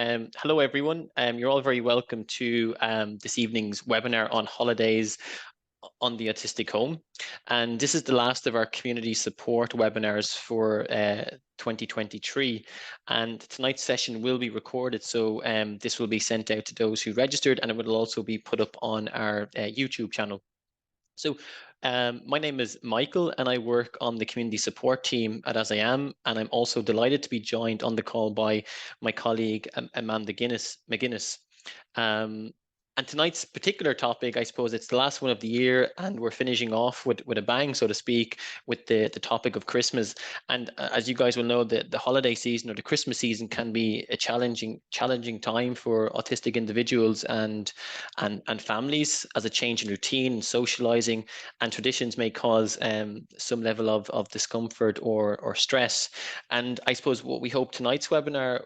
Hello, everyone. You're all very welcome to this evening's webinar on holidays on the Autistic Home. And this is the last of our community support webinars for 2023. And tonight's session will be recorded, so this will be sent out to those who registered, and it will also be put up on our YouTube channel. So my name is Michael, and I work on the community support team at AsIAm, and I'm also delighted to be joined on the call by my colleague Amanda McGuinness. And tonight's particular topic, I suppose it's the last one of the year, and we're finishing off with a bang, so to speak, with the topic of Christmas. And as you guys will know, the holiday season or the Christmas season can be a challenging time for autistic individuals and families, as a change in routine and socializing and traditions may cause some level of discomfort or stress. And I suppose what we hope tonight's webinar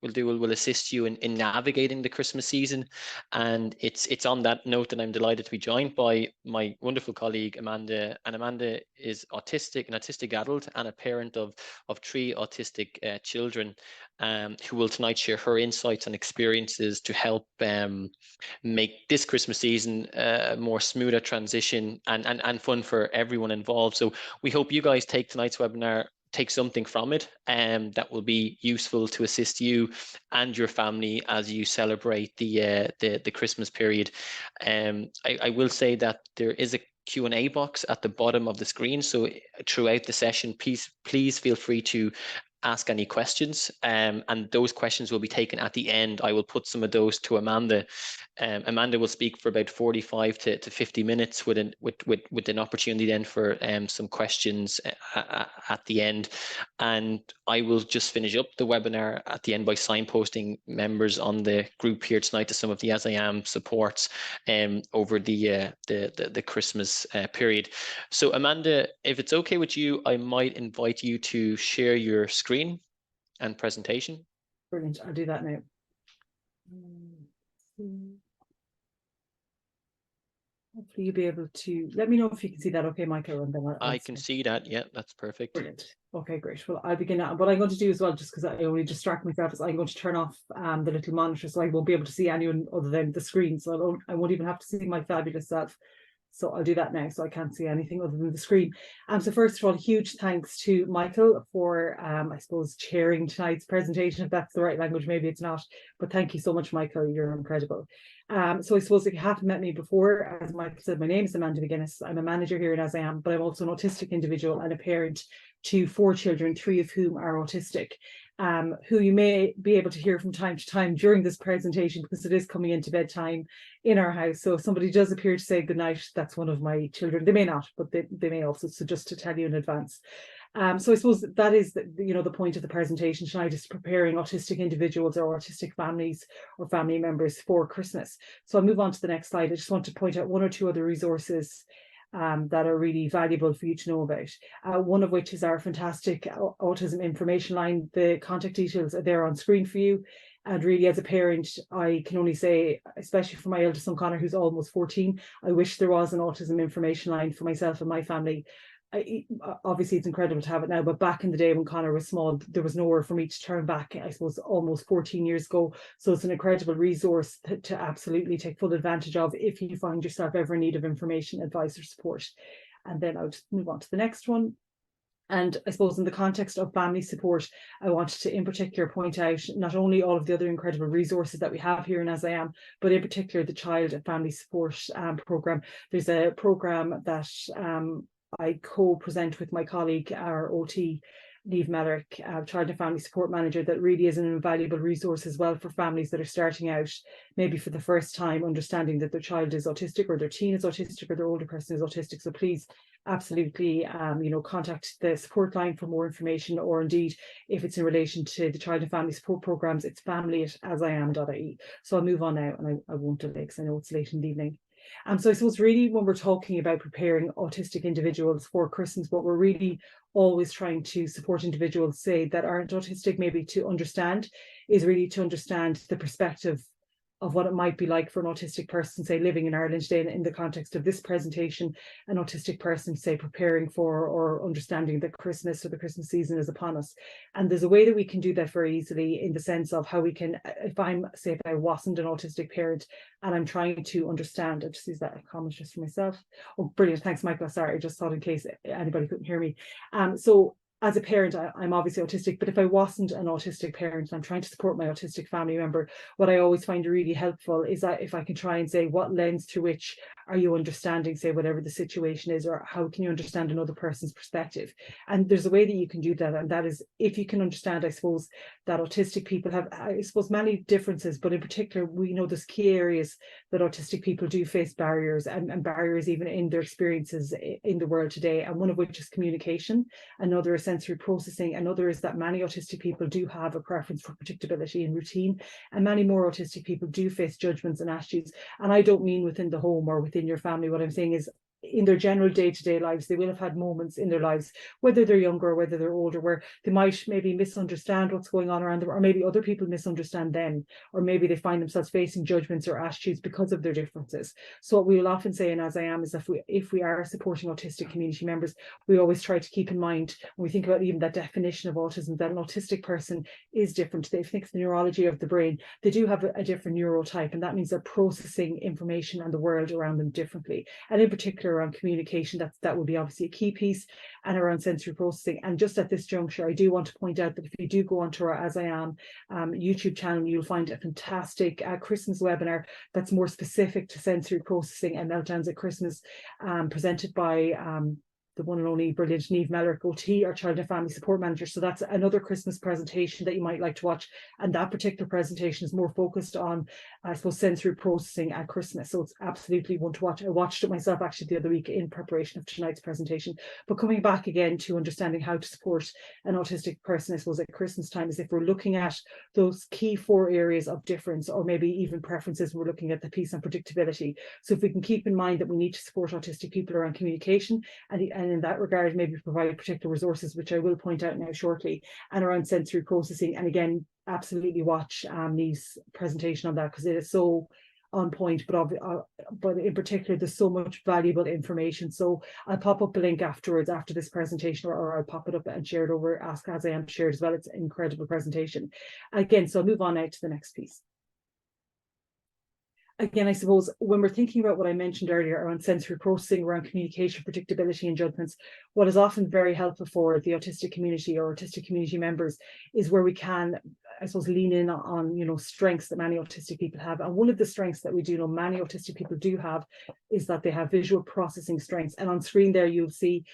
will assist you in navigating the Christmas season. And it's on that note that I'm delighted to be joined by my wonderful colleague Amanda. And Amanda is an autistic adult and a parent of 3 autistic children, who will tonight share her insights and experiences to help make this Christmas season a more smoother transition and fun for everyone involved. So we hope you guys take tonight's webinar, take something from it that will be useful to assist you and your family as you celebrate the Christmas period. I will say that there is a Q&A box at the bottom of the screen, so throughout the session, please feel free to ask any questions, and those questions will be taken at the end. I will put some of those to Amanda. Amanda will speak for about 45 to 50 minutes with an opportunity then for some questions at the end. And I will just finish up the webinar at the end by signposting members on the group here tonight to some of the AsIAm supports over the Christmas period. So Amanda, if it's okay with you, I might invite you to share your screen and presentation. Brilliant. I'll do that now. Hopefully you'll be able to let me know if you can see that okay, Michael, and then I can see that. Yeah, that's perfect. Brilliant. Okay, great. Well, I'll begin now. What I'm going to do as well, just because I only distract myself, is I'm going to turn off the little monitor, so I won't be able to see anyone other than the screen. So I won't even have to see my fabulous self. So I'll do that now, so I can't see anything other than the screen. So first of all, huge thanks to Michael for, I suppose, chairing tonight's presentation, if that's the right language. Maybe it's not, but thank you so much, Michael. You're incredible. So I suppose if you haven't met me before, as Michael said, my name is Amanda McGuinness. I'm a manager here in AsIAm, but I'm also an autistic individual and a parent to 4 children, 3 of whom are autistic, who you may be able to hear from time to time during this presentation, because it is coming into bedtime in our house. So if somebody does appear to say goodnight, that's one of my children. They may not, but they may also. So just to tell you in advance. So I suppose that is the point of the presentation tonight, is preparing autistic individuals or autistic families or family members for Christmas. So I'll move on to the next slide. I just want to point out 1 or 2 other resources that are really valuable for you to know about. One of which is our fantastic autism information line. The contact details are there on screen for you. And really, as a parent, I can only say, especially for my eldest son Connor, who's almost 14, I wish there was an autism information line for myself and my family. Obviously, it's incredible to have it now, but back in the day when Connor was small, there was nowhere for me to turn back, I suppose, almost 14 years ago. So it's an incredible resource to absolutely take full advantage of if you find yourself ever in need of information, advice, or support. And then I'll just move on to the next one. And I suppose in the context of family support, I wanted to in particular point out not only all of the other incredible resources that we have here in AsIAm, but in particular the Child and Family Support programme. There's a programme that I co-present with my colleague, our OT, Niamh Mellerick, Child and Family Support Manager, that really is an invaluable resource as well for families that are starting out, maybe for the first time, understanding that their child is autistic or their teen is autistic or their older person is autistic. So please, absolutely, contact the support line for more information, or indeed, if it's in relation to the Child and Family Support Programmes, it's family@asiam.ie. So I'll move on now, and I won't delay because I know it's late in the evening. So I suppose really when we're talking about preparing autistic individuals for Christmas, what we're really always trying to support individuals, say, that aren't autistic, maybe to understand, is really to understand the perspective of what it might be like for an autistic person, say, living in Ireland today, in the context of this presentation, an autistic person, say, preparing for or understanding that Christmas or the Christmas season is upon us. And there's a way that we can do that very easily, in the sense of how we can, if I wasn't an autistic parent and I'm trying to understand, I'll just use that comment just for myself. Oh, brilliant. Thanks, Michael. Sorry, I just thought in case anybody couldn't hear me. So as a parent, I'm obviously autistic, but if I wasn't an autistic parent and I'm trying to support my autistic family member, what I always find really helpful is that if I can try and say, what lens through which are you understanding, say, whatever the situation is, or how can you understand another person's perspective? And there's a way that you can do that, and that is if you can understand, I suppose, that autistic people have, I suppose, many differences, but in particular, we know there's key areas that autistic people do face barriers, and barriers even in their experiences in the world today, and one of which is communication, another is sensory processing, another is that many autistic people do have a preference for predictability and routine, and many more autistic people do face judgments and attitudes. And I don't mean within the home or within your family. What I'm saying is in their general day-to-day lives, they will have had moments in their lives, whether they're younger or whether they're older, where they might maybe misunderstand what's going on around them, or maybe other people misunderstand them, or maybe they find themselves facing judgments or attitudes because of their differences. So what we will often say in AsIAm is that if we are supporting autistic community members, we always try to keep in mind, when we think about even that definition of autism, that an autistic person is different. They think the neurology of the brain, they do have a different neurotype, and that means they're processing information and the world around them differently. And in particular around communication, that would be obviously a key piece, and around sensory processing. And just at this juncture, I do want to point out that if you do go onto our AsIAm YouTube channel, you'll find a fantastic Christmas webinar that's more specific to sensory processing and meltdowns at Christmas, presented by the one and only brilliant Niamh Mellor, OT, our Child and Family Support Manager. So that's another Christmas presentation that you might like to watch. And that particular presentation is more focused on, I suppose, sensory processing at Christmas. So it's absolutely one to watch. I watched it myself actually the other week in preparation of tonight's presentation. But coming back again to understanding how to support an autistic person, I suppose, at Christmas time, is if we're looking at those key 4 areas of difference, or maybe even preferences, we're looking at the piece on predictability. So if we can keep in mind that we need to support autistic people around communication, and in that regard, maybe provide particular resources, which I will point out now shortly, and around sensory processing. And again, absolutely watch Niamh's presentation on that, because it is so on point, but in particular, there's so much valuable information. So I'll pop up a link afterwards, after this presentation, or I'll pop it up and share it over, Ask AsIAm shared as well. It's an incredible presentation. Again, so I'll move on now to the next piece. Again, I suppose when we're thinking about what I mentioned earlier around sensory processing, around communication, predictability, and judgments, what is often very helpful for the autistic community or autistic community members is where we can, I suppose, lean in on strengths that many autistic people have. And one of the strengths that we do know many autistic people do have is that they have visual processing strengths. And on screen there, you'll see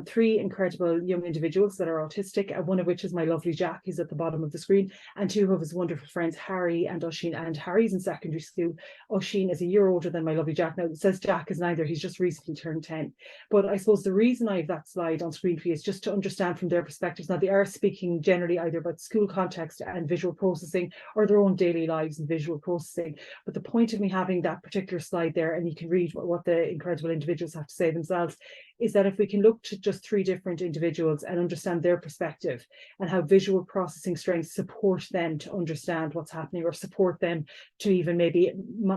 3 incredible young individuals that are autistic, and one of which is my lovely Jack, who's at the bottom of the screen, and 2 of his wonderful friends, Harry and Oisín. And Harry's in secondary school. Oisín is a year older than my lovely Jack. Now, it says Jack is neither, he's just recently turned 10. But I suppose the reason I have that slide on screen for you is just to understand from their perspectives. Now, they are speaking generally either about school context and visual processing, or their own daily lives and visual processing. But the point of me having that particular slide there, and you can read what the incredible individuals have to say themselves, is that if we can look to just 3 different individuals and understand their perspective, and how visual processing strengths support them to understand what's happening, or support them to even maybe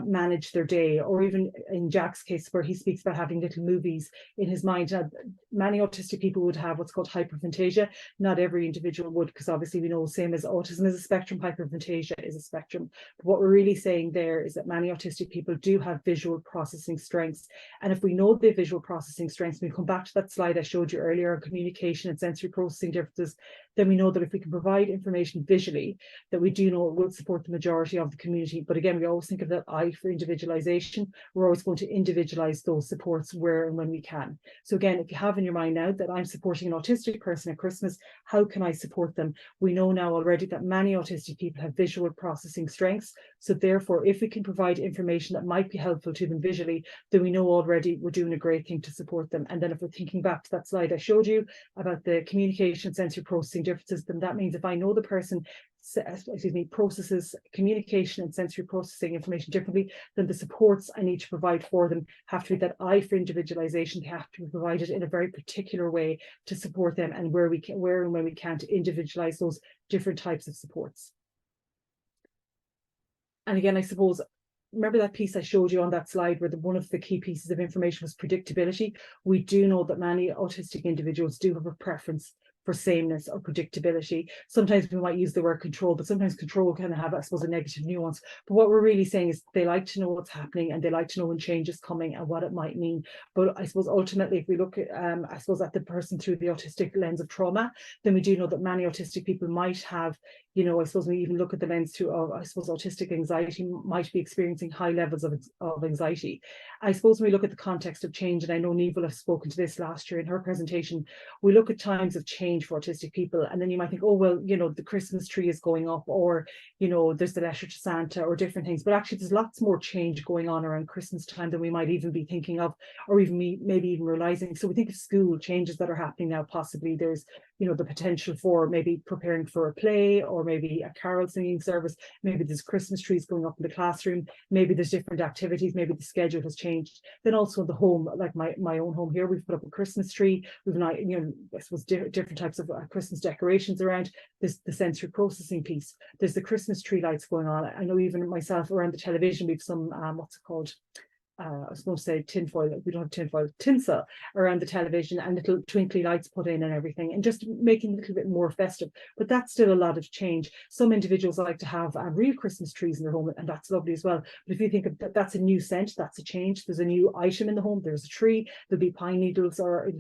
manage their day, or even in Jack's case, where he speaks about having little movies in his mind. Now, many autistic people would have what's called hyperphantasia. Not every individual would, because obviously we know, same as autism is a spectrum, hyperphantasia is a spectrum. But what we're really saying there is that many autistic people do have visual processing strengths. And if we know the visual processing strengths, we come back to that slide I showed you earlier on communication and sensory processing differences, then we know that if we can provide information visually, that we do know it will support the majority of the community. But again, we always think of that I for individualization. We're always going to individualize those supports where and when we can. So again, if you have in your mind now that I'm supporting an autistic person at Christmas, how can I support them? We know now already that many autistic people have visual processing strengths. So therefore, if we can provide information that might be helpful to them visually, then we know already we're doing a great thing to support them. And then if we're thinking back to that slide I showed you about the communication sensory processing differences, then that means if I know the person processes communication and sensory processing information differently, then the supports I need to provide for them have to be that I for individualization. They have to be provided in a very particular way to support them, and where and when we can, to individualize those different types of supports. And again, I suppose remember that piece I showed you on that slide where one of the key pieces of information was predictability. We do know that many autistic individuals do have a preference for sameness or predictability. Sometimes we might use the word control, but sometimes control can have, I suppose, a negative nuance. But what we're really saying is they like to know what's happening and they like to know when change is coming and what it might mean. But I suppose ultimately, if we look at, I suppose, at the person through the autistic lens of trauma, then we do know that many autistic people might have, you know, I suppose we even look at the lens through, I suppose, autistic anxiety, might be experiencing high levels of anxiety. I suppose when we look at the context of change, and I know Niamh will have spoken to this last year in her presentation, we look at times of change for autistic people, and then you might think, oh, well, you know, the Christmas tree is going up, or, you know, there's the letter to Santa, or different things. But actually, there's lots more change going on around Christmas time than we might even be thinking of, or even maybe even realizing. So we think of school changes that are happening now. Possibly there's, you know, the potential for maybe preparing for a play, or maybe a carol singing service. Maybe there's Christmas trees going up in the classroom. Maybe there's different activities. Maybe the schedule has changed. Then also in the home, like my own home here, we've put up a Christmas tree. We've not, you know, I suppose different types of Christmas decorations around. There's the sensory processing piece. There's the Christmas tree lights going on. I know even myself around the television, we've some what's it called? I was going to say tinfoil, we don't have tinfoil, tinsel around the television, and little twinkly lights put in and everything, and just making it a little bit more festive. But that's still a lot of change. Some individuals like to have real Christmas trees in their home, and that's lovely as well. But if you think of that, that's a new scent, that's a change. There's a new item in the home, there's a tree, there'll be pine needles, or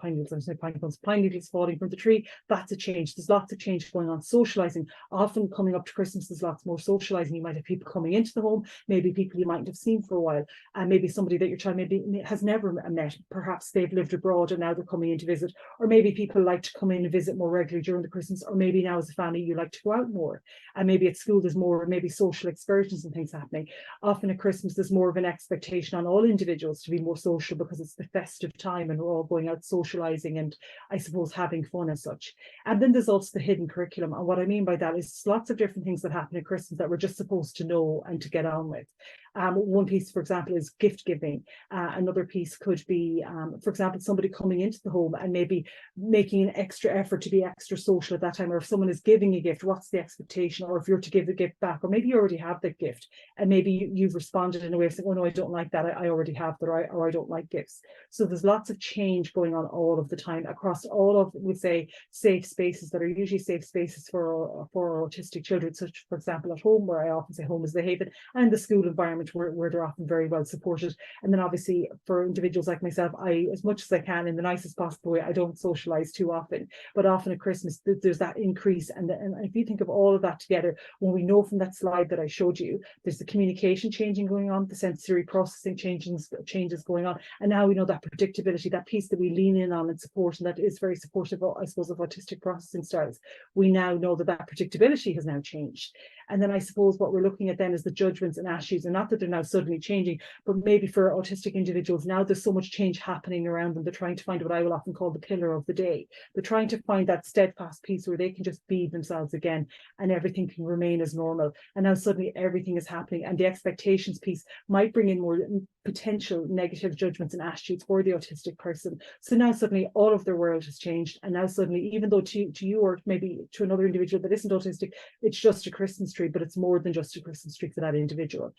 pine needles, I'm saying pine cones, pine needles falling from the tree. That's a change. There's lots of change going on. Socializing, often coming up to Christmas, there's lots more socializing. You might have people coming into the home, maybe people you mightn't have seen for a while, and maybe somebody that your child maybe has never met. Perhaps they've lived abroad and now they're coming in to visit, or maybe people like to come in and visit more regularly during the Christmas, or maybe now as a family you like to go out more, and maybe at school there's more maybe social excursions and things happening. Often at Christmas there's more of an expectation on all individuals to be more social because it's the festive time and we're all going out socializing and I suppose having fun as such. And then there's also the hidden curriculum, and what I mean by that is lots of different things that happen at Christmas that we're just supposed to know and to get on with. One piece, for example, is gift giving. Another piece could be, for example, somebody coming into the home and maybe making an extra effort to be extra social at that time. Or if someone is giving a gift, what's the expectation? Or if you're to give the gift back, or maybe you already have the gift and maybe you've responded in a way of saying, oh no, I don't like that, I already have that, or I don't like gifts. So there's lots of change going on all of the time across all of, we'd say, safe spaces that are usually safe spaces for autistic children, such, for example, at home, where I often say home is the haven, and the school environment where they're often very well supported. And then obviously for individuals like myself, I, as much as I can in the nicest possible way, I don't socialize too often, but often at Christmas there's that increase. And if you think of all of that together, when we know from that slide that I showed you, there's the communication changing going on, the sensory processing changes going on, and now we know that predictability, that piece that we lean in on and support, and that is very supportive, I suppose, of autistic processing styles. We now know that predictability has now changed. And then I suppose what we're looking at then is the judgments and attitudes, and not that they're now suddenly changing, but maybe for autistic individuals now there's so much change happening around them. They're trying to find what I will often call the pillar of the day. They're trying to find that steadfast piece where they can just be themselves again and everything can remain as normal. And now suddenly everything is happening, and the expectations piece might bring in more potential negative judgments and attitudes for the autistic person. So now suddenly all of their world has changed, and now suddenly, even though to you or maybe to another individual that isn't autistic, it's just a Christmas tree, but it's more than just a Christmas tree for that individual.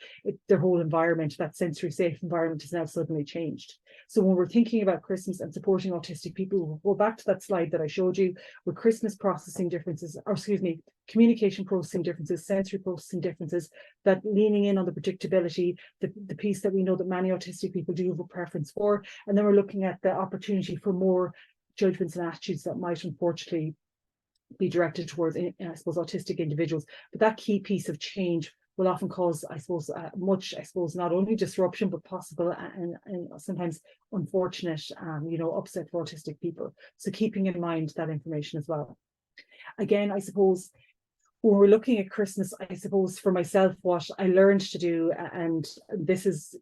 Their whole environment, that sensory safe environment, has now suddenly changed. So when we're thinking about Christmas and supporting autistic people, we'll go back to that slide that I showed you with Christmas processing differences, or excuse me, communication processing differences, sensory processing differences, that leaning in on the predictability, the piece that we know that many autistic people do have a preference for. And then we're looking at the opportunity for more judgments and attitudes that might unfortunately be directed towards, I suppose, autistic individuals. But that key piece of change will often cause, I suppose, not only disruption, but possible and sometimes unfortunate, upset for autistic people. So keeping in mind that information as well. Again, I suppose, when we're looking at Christmas, I suppose for myself, what I learned to do, and this is,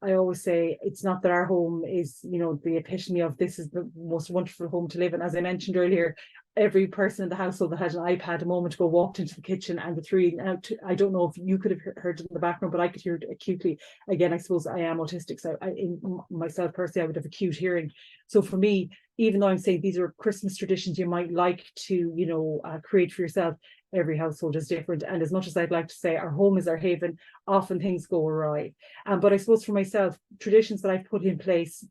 I always say it's not that our home is, the epitome of this is the most wonderful home to live in. As I mentioned earlier, every person in the household that had an iPad a moment ago walked into the kitchen, and the three, I don't know if you could have heard it in the background, but I could hear it acutely. Again, I suppose I am autistic, so in myself personally, I would have acute hearing. So for me, even though I'm saying these are Christmas traditions you might like to, create for yourself, every household is different. And as much as I'd like to say our home is our haven, often things go awry. But I suppose for myself, traditions that I've put in place,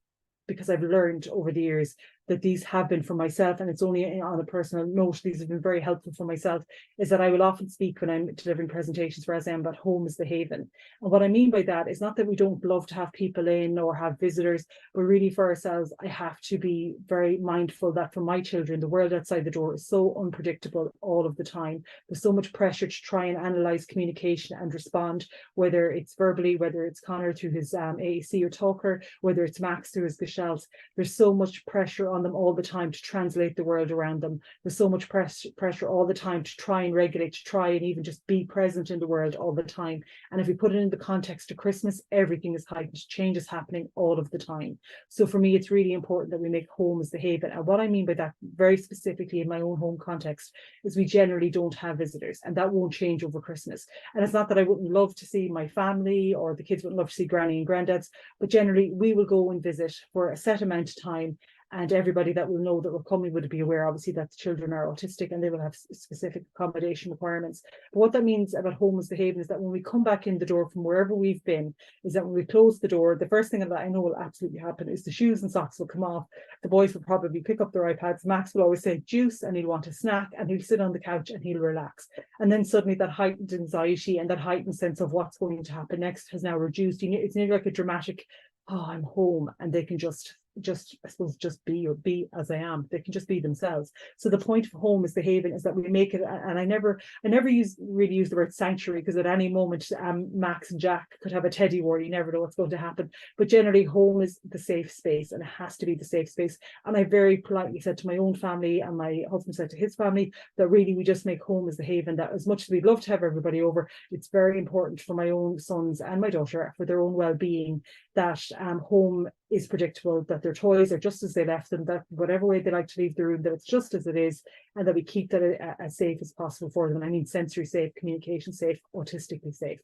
because I've learned over the years that these have been for myself, and it's only on a personal note, these have been very helpful for myself, is that I will often speak when I'm delivering presentations for AsIAm about home is the haven. And what I mean by that is not that we don't love to have people in or have visitors, but really for ourselves, I have to be very mindful that for my children, the world outside the door is so unpredictable all of the time. There's so much pressure to try and analyze communication and respond, whether it's verbally, whether it's Connor through his AAC or talker, whether it's Max through his Gestalt. There's so much pressure on them all the time to translate the world around them. There's so much pressure all the time to try and regulate, to try and even just be present in the world all the time. And if we put it in the context of Christmas, everything is heightened, change is happening all of the time. So for me, it's really important that we make home as the haven. And what I mean by that, very specifically in my own home context, is we generally don't have visitors, and that won't change over Christmas. And it's not that I wouldn't love to see my family or the kids wouldn't love to see granny and granddads, but generally we will go and visit for a set amount of time. And everybody that will know that we're coming would be aware, obviously, that the children are autistic and they will have specific accommodation requirements. But what that means about home as the haven is that when we come back in the door from wherever we've been, is that when we close the door, the first thing that I know will absolutely happen is the shoes and socks will come off. The boys will probably pick up their iPads. Max will always say juice and he'll want a snack and he'll sit on the couch and he'll relax. And then suddenly that heightened anxiety and that heightened sense of what's going to happen next has now reduced. It's nearly like a dramatic, oh, I'm home, and they can just I suppose just be as I am. They can just be themselves. So the point of home is the haven, is that we make it, and I never really use the word sanctuary, because at any moment Max and Jack could have a teddy war. You never know what's going to happen. But generally home is the safe space, and it has to be the safe space. And I very politely said to my own family, and my husband said to his family, that really we just make home as the haven, that as much as we'd love to have everybody over, it's very important for my own sons and my daughter, for their own well-being, that home is predictable, that their toys are just as they left them, that whatever way they like to leave the room, that it's just as it is, and that we keep that as safe as possible for them. And I mean sensory safe, communication safe, autistically safe.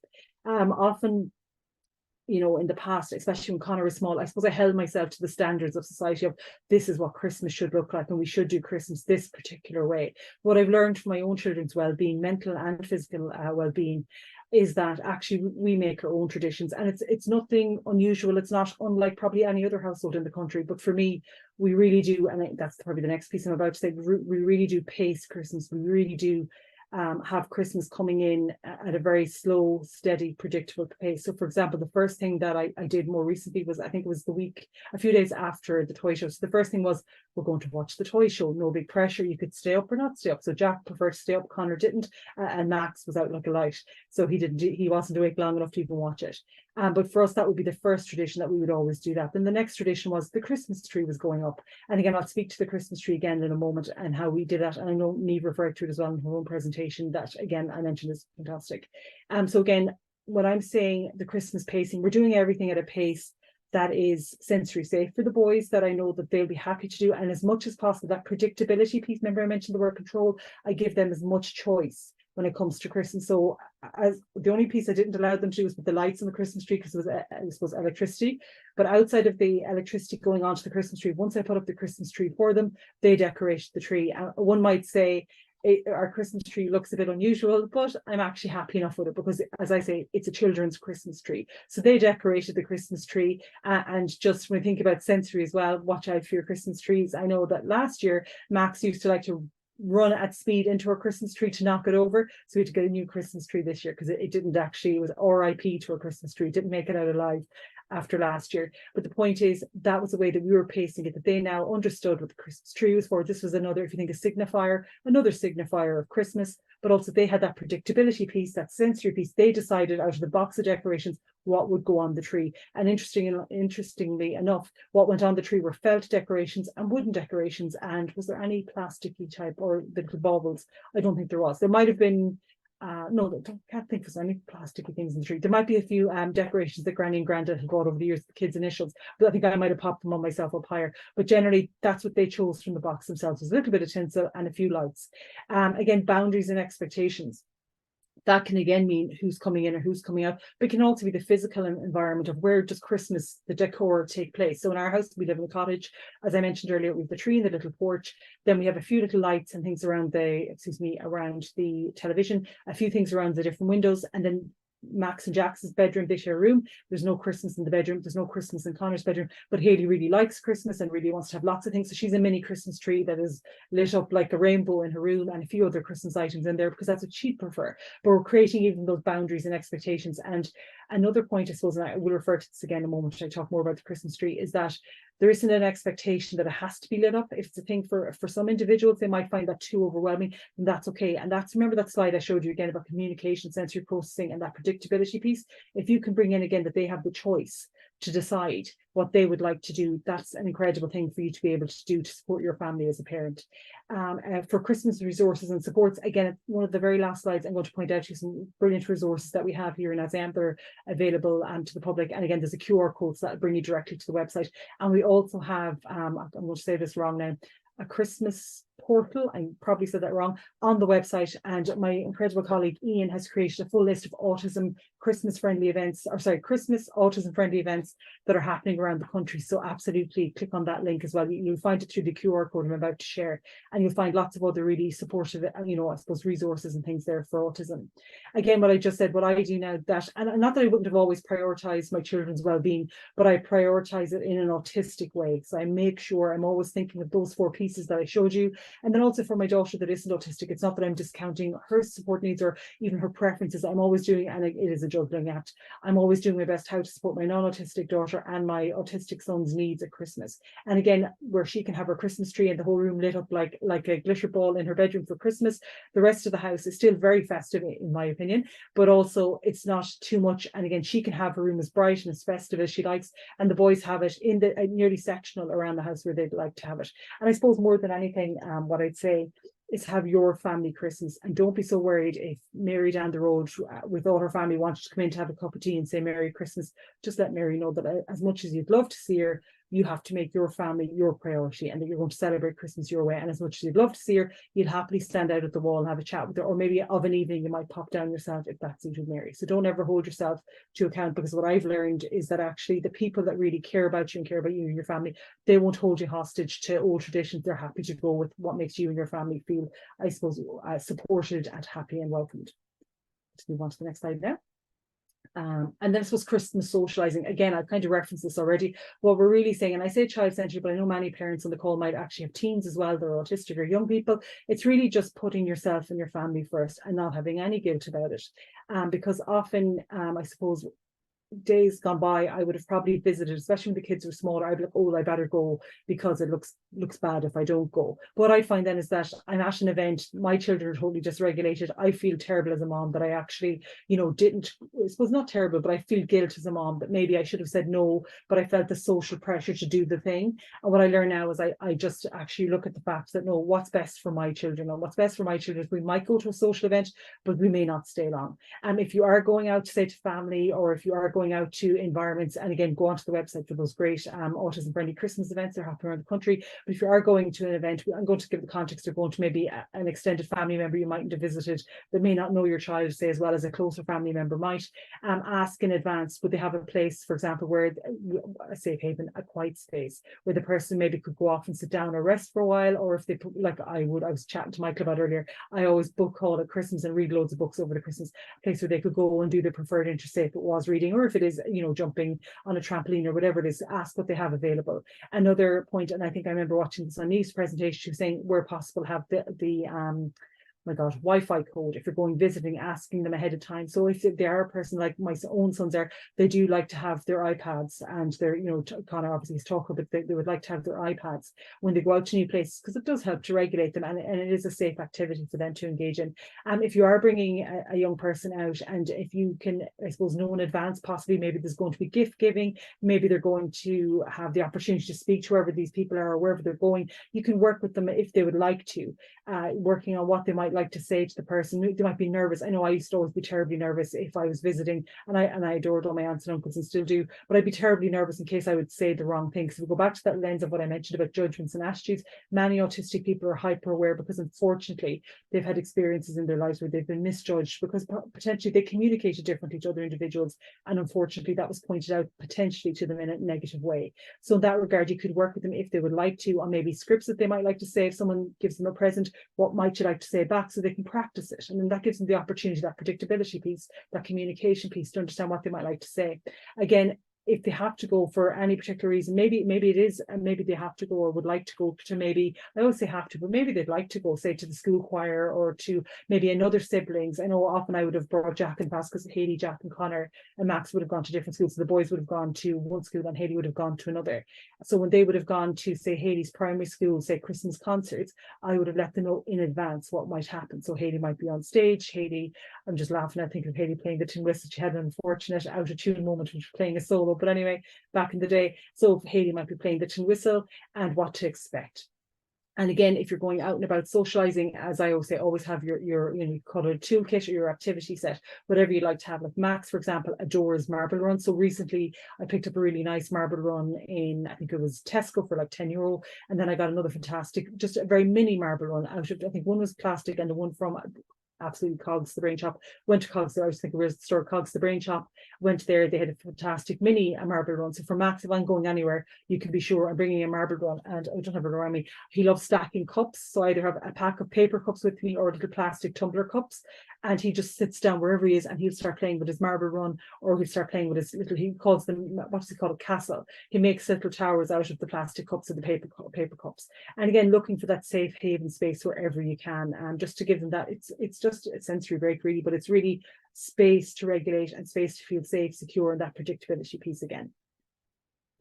Often, you know, in the past, especially when Connor was small, I suppose I held myself to the standards of society of this is what Christmas should look like, and we should do Christmas this particular way. What I've learned from my own children's well-being, mental and physical well-being, is that actually we make our own traditions, and it's nothing unusual. It's not unlike probably any other household in the country, but for me, we really do, and that's probably the next piece I'm about to say, we really do pace Christmas. We really do have Christmas coming in at a very slow, steady, predictable pace. So for example, the first thing that I did more recently was, I think it was a few days after the toy show. So the first thing was, we're going to watch the toy show. No big pressure. You could stay up or not stay up. So Jack preferred to stay up, Connor didn't, and Max was out like a light. So he wasn't awake long enough to even watch it. But for us, that would be the first tradition, that we would always do that. Then the next tradition was the Christmas tree was going up. And again, I'll speak to the Christmas tree again in a moment and how we did that. And I know Niamh referred to it as well in her own presentation, that again, I mentioned is fantastic. So again, when I'm saying the Christmas pacing, we're doing everything at a pace that is sensory safe for the boys, that I know that they'll be happy to do. And as much as possible, that predictability piece, remember I mentioned the word control, I give them as much choice when it comes to Christmas. So as the only piece I didn't allow them to do was put the lights on the Christmas tree, because it was electricity. But outside of the electricity going on to the Christmas tree, once I put up the Christmas tree for them, they decorated the tree. One might say our Christmas tree looks a bit unusual, but I'm actually happy enough with it, because as I say, it's a children's Christmas tree. So they decorated the Christmas tree. And just when we think about sensory as well, watch out for your Christmas trees. I know that last year Max used to like to run at speed into our Christmas tree to knock it over, so we had to get a new Christmas tree this year, because it didn't actually, it was RIP to our Christmas tree, it didn't make it out alive after last year. But the point is, that was the way that we were pacing it, that they now understood what the Christmas tree was for. This was another, if you think, another signifier of Christmas, but also they had that predictability piece, that sensory piece. They decided out of the box of decorations what would go on the tree. And interestingly enough, what went on the tree were felt decorations and wooden decorations. And was there any plasticky type or the little baubles? I don't think there was. There might have been, no, I can't think there's any plasticky things in the tree. There might be a few decorations that Granny and Grandad had brought over the years, the kids' initials, but I think I might have popped them on myself up higher. But generally, that's what they chose from the box themselves. There's a little bit of tinsel and a few lights. Again, boundaries and expectations. That can again mean who's coming in or who's coming out, but it can also be the physical environment of where does Christmas, the decor take place. So in our house, we live in a cottage. As I mentioned earlier, we have the tree and the little porch. Then we have a few little lights and things around around the television, a few things around the different windows, and then Max and Jax's bedroom, they share a room. There's no Christmas in the bedroom. There's no Christmas in Connor's bedroom, but Hayley really likes Christmas and really wants to have lots of things. So she's a mini Christmas tree that is lit up like a rainbow in her room, and a few other Christmas items in there because that's what she'd prefer. But we're creating even those boundaries and expectations. And another point, I suppose, and I will refer to this again in a moment when I talk more about the Christmas tree, is that there isn't an expectation that it has to be lit up. If it's a thing for some individuals, they might find that too overwhelming, and that's okay. And that's, remember that slide I showed you again about communication, sensory processing, and that predictability piece. If you can bring in again that they have the choice to decide what they would like to do, that's an incredible thing for you to be able to do to support your family as a parent. For Christmas resources and supports, again, one of the very last slides, I'm going to point out to you some brilliant resources that we have here in AsIAm that are available to the public. And again, there's a QR code so that'll bring you directly to the website. And we also have, I'm going to say this wrong now, a Christmas portal, I probably said that wrong, on the website. And my incredible colleague Ian has created a full list of autism Christmas autism friendly events that are happening around the country. So absolutely click on that link as well. You'll find it through the QR code I'm about to share, and you'll find lots of other really supportive, I suppose, resources and things there for autism. Again, what I just said, what I do now, that, and not that I wouldn't have always prioritized my children's well-being, but I prioritize it in an autistic way. So I make sure I'm always thinking of those 4 pieces that I showed you. And then also for my daughter that isn't autistic, it's not that I'm discounting her support needs or even her preferences. I'm always doing, and it is a juggling act, I'm always doing my best how to support my non-autistic daughter and my autistic son's needs at Christmas. And again, where she can have her Christmas tree and the whole room lit up like a glitter ball in her bedroom for Christmas, the rest of the house is still very festive in my opinion, but also it's not too much. And again, she can have her room as bright and as festive as she likes, and the boys have it in the nearly sectional around the house where they'd like to have it. And I suppose more than anything, what I'd say is have your family Christmas, and don't be so worried if Mary down the road with all her family wants to come in to have a cup of tea and say Merry Christmas. Just let Mary know that as much as you'd love to see her, you have to make your family your priority, and that you're going to celebrate Christmas your way. And as much as you'd love to see her, you'd happily stand out at the wall and have a chat with her, or maybe of an evening you might pop down yourself if that suited Mary. So don't ever hold yourself to account, because what I've learned is that actually the people that really care about you and care about you and your family, they won't hold you hostage to old traditions. They're happy to go with what makes you and your family feel, I suppose, supported and happy and welcomed. Let's move on to the next slide now. And then I suppose Christmas socializing. Again, I've kind of referenced this already. What we're really saying, and I say child-centered, but I know many parents on the call might actually have teens as well, they're autistic or young people. It's really just putting yourself and your family first and not having any guilt about it. Because often, I suppose, days gone by, I would have probably visited, especially when the kids were smaller, I'd be like, oh, I better go because it looks bad if I don't go. But what I find then is that I'm at an event, my children are totally dysregulated. I feel terrible as a mom that I actually, didn't, I suppose not terrible, but I feel guilt as a mom that maybe I should have said no, but I felt the social pressure to do the thing. And what I learn now is I just actually look at the fact that no, what's best for my children, and what's best for my children is we might go to a social event, but we may not stay long. And if you are going out to say to family, or if you are going out to environments, and again, go onto the website for those great autism friendly Christmas events that are happening around the country. But if you are going to an event, I'm going to give the context of going to maybe an extended family member you mightn't have visited that may not know your child, say, as well as a closer family member might, ask in advance, would they have a place, for example, where a safe haven, a quiet space where the person maybe could go off and sit down or rest for a while. Or if they put, like I was chatting to Michael about earlier, I always book haul at Christmas and read loads of books over the Christmas, a place where they could go and do their preferred interest, say if it was reading, or if it is jumping on a trampoline or whatever it is, ask what they have available. Another point, and I think I remember watching this on Neve's presentation, she was saying where possible have the my God, Wi-Fi code if you're going visiting, asking them ahead of time. So if they are a person like my own sons are, they do like to have their iPads, and they're, Connor obviously is talking, but they would like to have their iPads when they go out to new places, because it does help to regulate them, and it is a safe activity for them to engage in. If you are bringing a young person out, and if you can, I suppose, know in advance, possibly maybe there's going to be gift giving, maybe they're going to have the opportunity to speak to whoever these people are or wherever they're going, you can work with them if they would like to, working on what they might might like to say to the person. They might be nervous. I know I used to always be terribly nervous if I was visiting, and I adored all my aunts and uncles and still do, but I'd be terribly nervous in case I would say the wrong thing. So we go back to that lens of what I mentioned about judgments and attitudes. Many autistic people are hyper aware because unfortunately they've had experiences in their lives where they've been misjudged because potentially they communicated differently to other individuals, and unfortunately that was pointed out potentially to them in a negative way. So in that regard, you could work with them if they would like to on maybe scripts that they might like to say. If someone gives them a present, what might you like to say back, so they can practice it, and then that gives them the opportunity, that predictability piece, that communication piece, to understand what they might like to say. Again, if they have to go for any particular reason, maybe it is, and maybe they have to go or would like to go to, maybe, I always say have to, but maybe they'd like to go, say, to the school choir or to maybe another siblings. I know often I would have brought Jack and Pass because Haley, Jack and Connor and Max would have gone to different schools. So the boys would have gone to one school and Haley would have gone to another. So when they would have gone to, say, Haley's primary school, say Christmas concerts, I would have let them know in advance what might happen. So Haley might be on stage. Haley, I'm just laughing, I think of Haley playing the tin whistle. She had an unfortunate out of tune moment when she was playing a solo, but anyway, back in the day. So Haley might be playing the tin whistle and what to expect. And again, if you're going out and about socializing, as I always say, always have your colored toolkit or your activity set, whatever you'd like to have. Like Max, for example, adores marble run. So recently I picked up a really nice marble run in, I think it was Tesco for like €10. And then I got another fantastic, just a very mini marble run out of, I think one was plastic and the one from absolutely Cogs the Brain Shop. Went to Cogs, I was thinking it was the store Cogs the Brain Shop. Went there, they had a fantastic mini marble run. So for Max, if I'm going anywhere, you can be sure I'm bringing a marble run, and I don't have it around me. He loves stacking cups, so I either have a pack of paper cups with me or little plastic tumbler cups, and he just sits down wherever he is and he'll start playing with his marble run, or he'll start playing with his little, he calls them, what does he call it, castle. He makes little towers out of the plastic cups and the paper cups. And again, looking for that safe haven space wherever you can, and just to give them that, it's just a sensory break really, but it's really space to regulate and space to feel safe, secure, and that predictability piece again.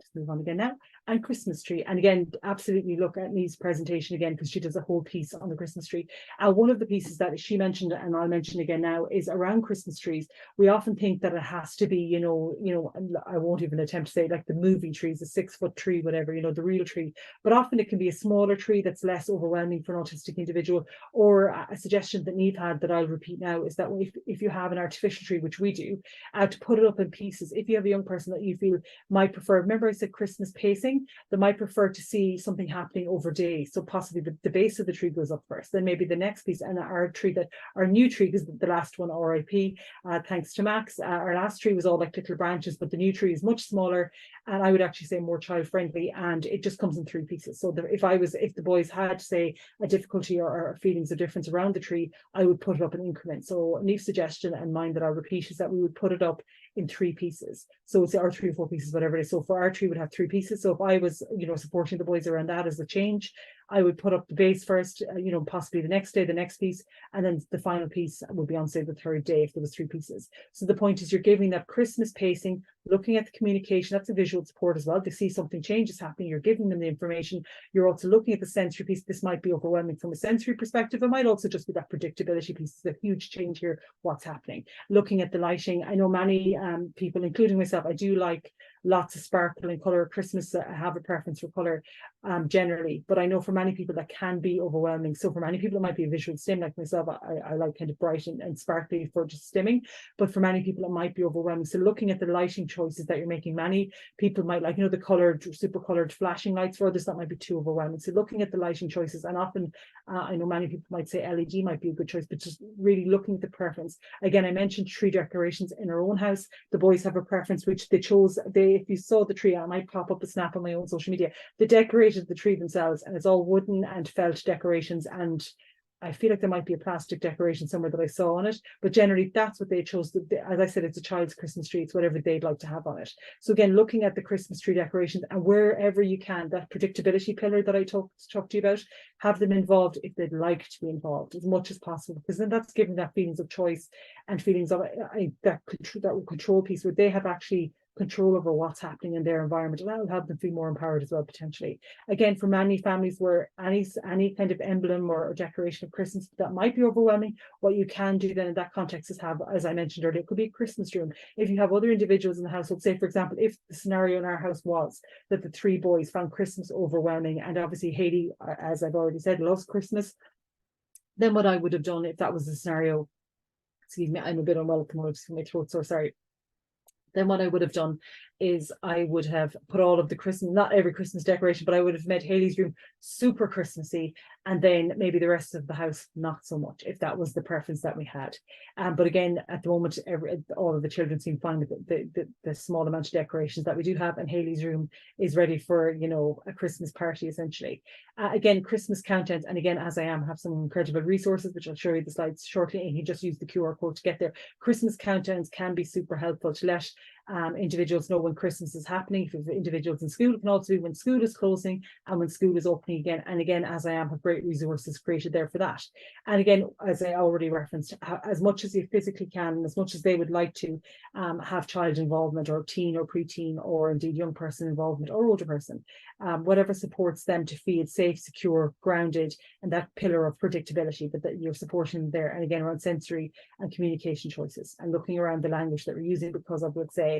Just move on again now. And Christmas tree. And again, absolutely look at Neve's presentation again, because she does a whole piece on the Christmas tree. One of the pieces that she mentioned, and I'll mention again now, is around Christmas trees. We often think that it has to be, I won't even attempt to say like the movie trees, a 6-foot tree, whatever, the real tree. But often it can be a smaller tree that's less overwhelming for an autistic individual. Or a suggestion that Neve had that I'll repeat now is that if you have an artificial tree, which we do, to put it up in pieces. If you have a young person that you feel might prefer, remember I said Christmas pacing, they might prefer to see something happening over days. So possibly the base of the tree goes up first, then maybe the next piece, and our new tree, because the last one, RIP, thanks to Max, our last tree was all like little branches, but the new tree is much smaller, and I would actually say more child friendly, and it just comes in 3 pieces. So if the boys had, say, a difficulty or feelings of difference around the tree, I would put it up in increments. So Neve's suggestion and mine that I'll repeat is that we would put it up in 3 pieces. So it's our 3 or 4 pieces, whatever it is. So for our tree would have 3 pieces. So if I was, supporting the boys around that as a change, I would put up the base first, possibly the next day, the next piece, and then the final piece would be on, say, the 3rd day if there was 3 pieces. So the point is you're giving that Christmas pacing, looking at the communication, that's a visual support as well. They see something change is happening, you're giving them the information. You're also looking at the sensory piece. This might be overwhelming from a sensory perspective. It might also just be that predictability piece. It's a huge change here, what's happening. Looking at the lighting, I know many people, including myself, I do like lots of sparkle and colour. Christmas, I have a preference for colour generally, but I know for many people that can be overwhelming. So for many people it might be a visual stim, like myself. I like kind of bright and sparkly for just stimming, but for many people it might be overwhelming. So looking at the lighting choices that you're making, many people might like, the coloured, super coloured flashing lights. For others that might be too overwhelming. So looking at the lighting choices, and often I know many people might say LED might be a good choice, but just really looking at the preference. Again, I mentioned tree decorations in our own house. The boys have a preference which they chose. If you saw the tree, I might pop up a snap on my own social media. They decorated the tree themselves, and it's all wooden and felt decorations, and I feel like there might be a plastic decoration somewhere that I saw on it, but generally that's what they chose. As I said, it's a child's Christmas tree. It's whatever they'd like to have on it. So again, looking at the Christmas tree decorations, and wherever you can, that predictability pillar that I talked to you about, have them involved if they'd like to be involved as much as possible, because then that's giving that feelings of choice and feelings of that control piece where they have actually control over what's happening in their environment, and that will help them feel more empowered as well, potentially. Again, for many families where any kind of emblem or decoration of Christmas that might be overwhelming, what you can do then in that context is have, as I mentioned earlier, it could be a Christmas room. If you have other individuals in the household, say for example, if the scenario in our house was that the 3 boys found Christmas overwhelming, and obviously Haley, as I've already said, loves Christmas, Then what I would have done if that was the scenario, excuse me, I'm a bit unwell at the moment, my throat sore, sorry. Then what I would have done is I would have put all of the Christmas, not every Christmas decoration, but I would have made Hayley's room super Christmassy, and then maybe the rest of the house not so much, if that was the preference that we had. But again, at the moment, all of the children seem fine with the small amount of decorations that we do have, and Hayley's room is ready for, you know, a Christmas party essentially. Again, Christmas countdowns, and again, AsIAm have some incredible resources, which I'll show you the slides shortly, and you just use the QR code to get there. Christmas countdowns can be super helpful to let individuals know when Christmas is happening. If you have individuals in school, it can also be when school is closing and when school is opening again. And again, AsIAm have great resources created there for that. And again, as I already referenced, as much as you physically can, and as much as they would like to have child involvement, or teen or preteen, or indeed young person involvement, or older person, whatever supports them to feel safe, secure, grounded, and that pillar of predictability, but that you're supporting them there. And again, around sensory and communication choices, and looking around the language that we're using, because I would say,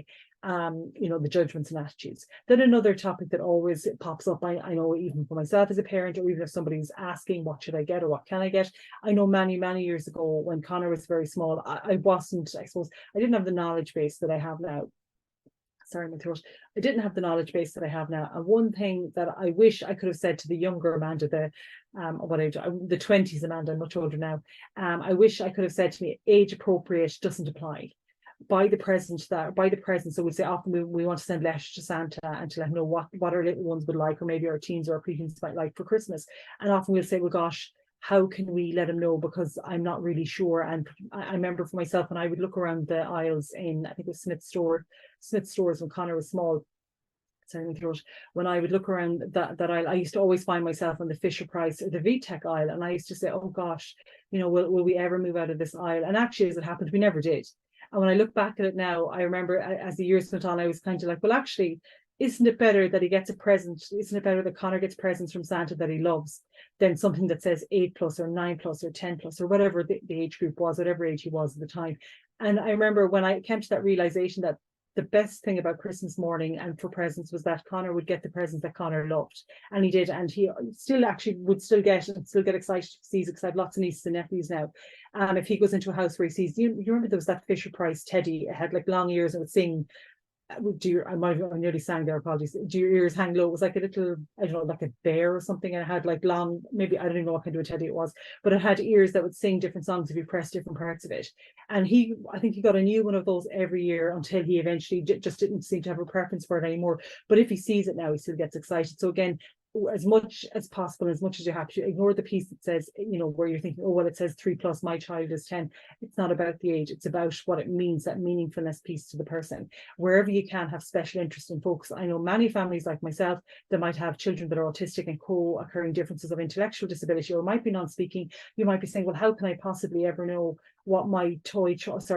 you know, the judgments and attitudes. Then another topic that always pops up, I know even for myself as a parent, or even if somebody's asking, what should I get or what can I get? I know many years ago when Connor was very small, I didn't have the knowledge base that I have now. Sorry, my throat. I didn't have the knowledge base that I have now. And one thing that I wish I could have said to the younger Amanda, the 20s Amanda, I'm much older now. I wish I could have said to me, age appropriate doesn't apply. By the present, so we say often we want to send letters to Santa and to let him know what our little ones would like, or maybe our teens or our preteens might like for Christmas. And often we'll say, well, gosh, how can we let him know, because I'm not really sure. And I remember for myself, when I would look around the aisles in, I think it was Smith stores when Connor was small, when I would look around that aisle, I used to always find myself on the Fisher Price or the VTech aisle, and I used to say, oh gosh, you know, will we ever move out of this aisle? And actually, as it happened, we never did. And when I look back at it now, I remember as the years went on, I was kind of like, well, actually, isn't it better that he gets a present? Isn't it better that Connor gets presents from Santa that he loves than something that says 8+ or 9+ or 10+, or whatever the age group was, whatever age he was at the time? And I remember when I came to that realization that the best thing about Christmas morning and for presents was that Connor would get the presents that Connor loved, and he did, and he still actually would still get excited to see, because I have lots of nieces and nephews now. If he goes into a house where he sees, you remember there was that Fisher Price teddy, it had like long ears and would sing, I nearly sang there, apologies. Do your ears hang low? It was like a little, I don't know, like a bear or something, and it had like long, maybe I don't even know what kind of a teddy it was, but it had ears that would sing different songs if you pressed different parts of it. And I think he got a new one of those every year until he eventually just didn't seem to have a preference for it anymore. But if he sees it now, he still gets excited. So again, as much as possible, as much as you have to, ignore the piece that says, you know, where you're thinking, oh, well, it says 3+, my child is 10. It's not about the age, it's about what it means, that meaningfulness piece to the person. Wherever you can have special interest and focus. I know many families like myself that might have children that are autistic and co-occurring differences of intellectual disability, or might be non-speaking. You might be saying, well, how can I possibly ever know what my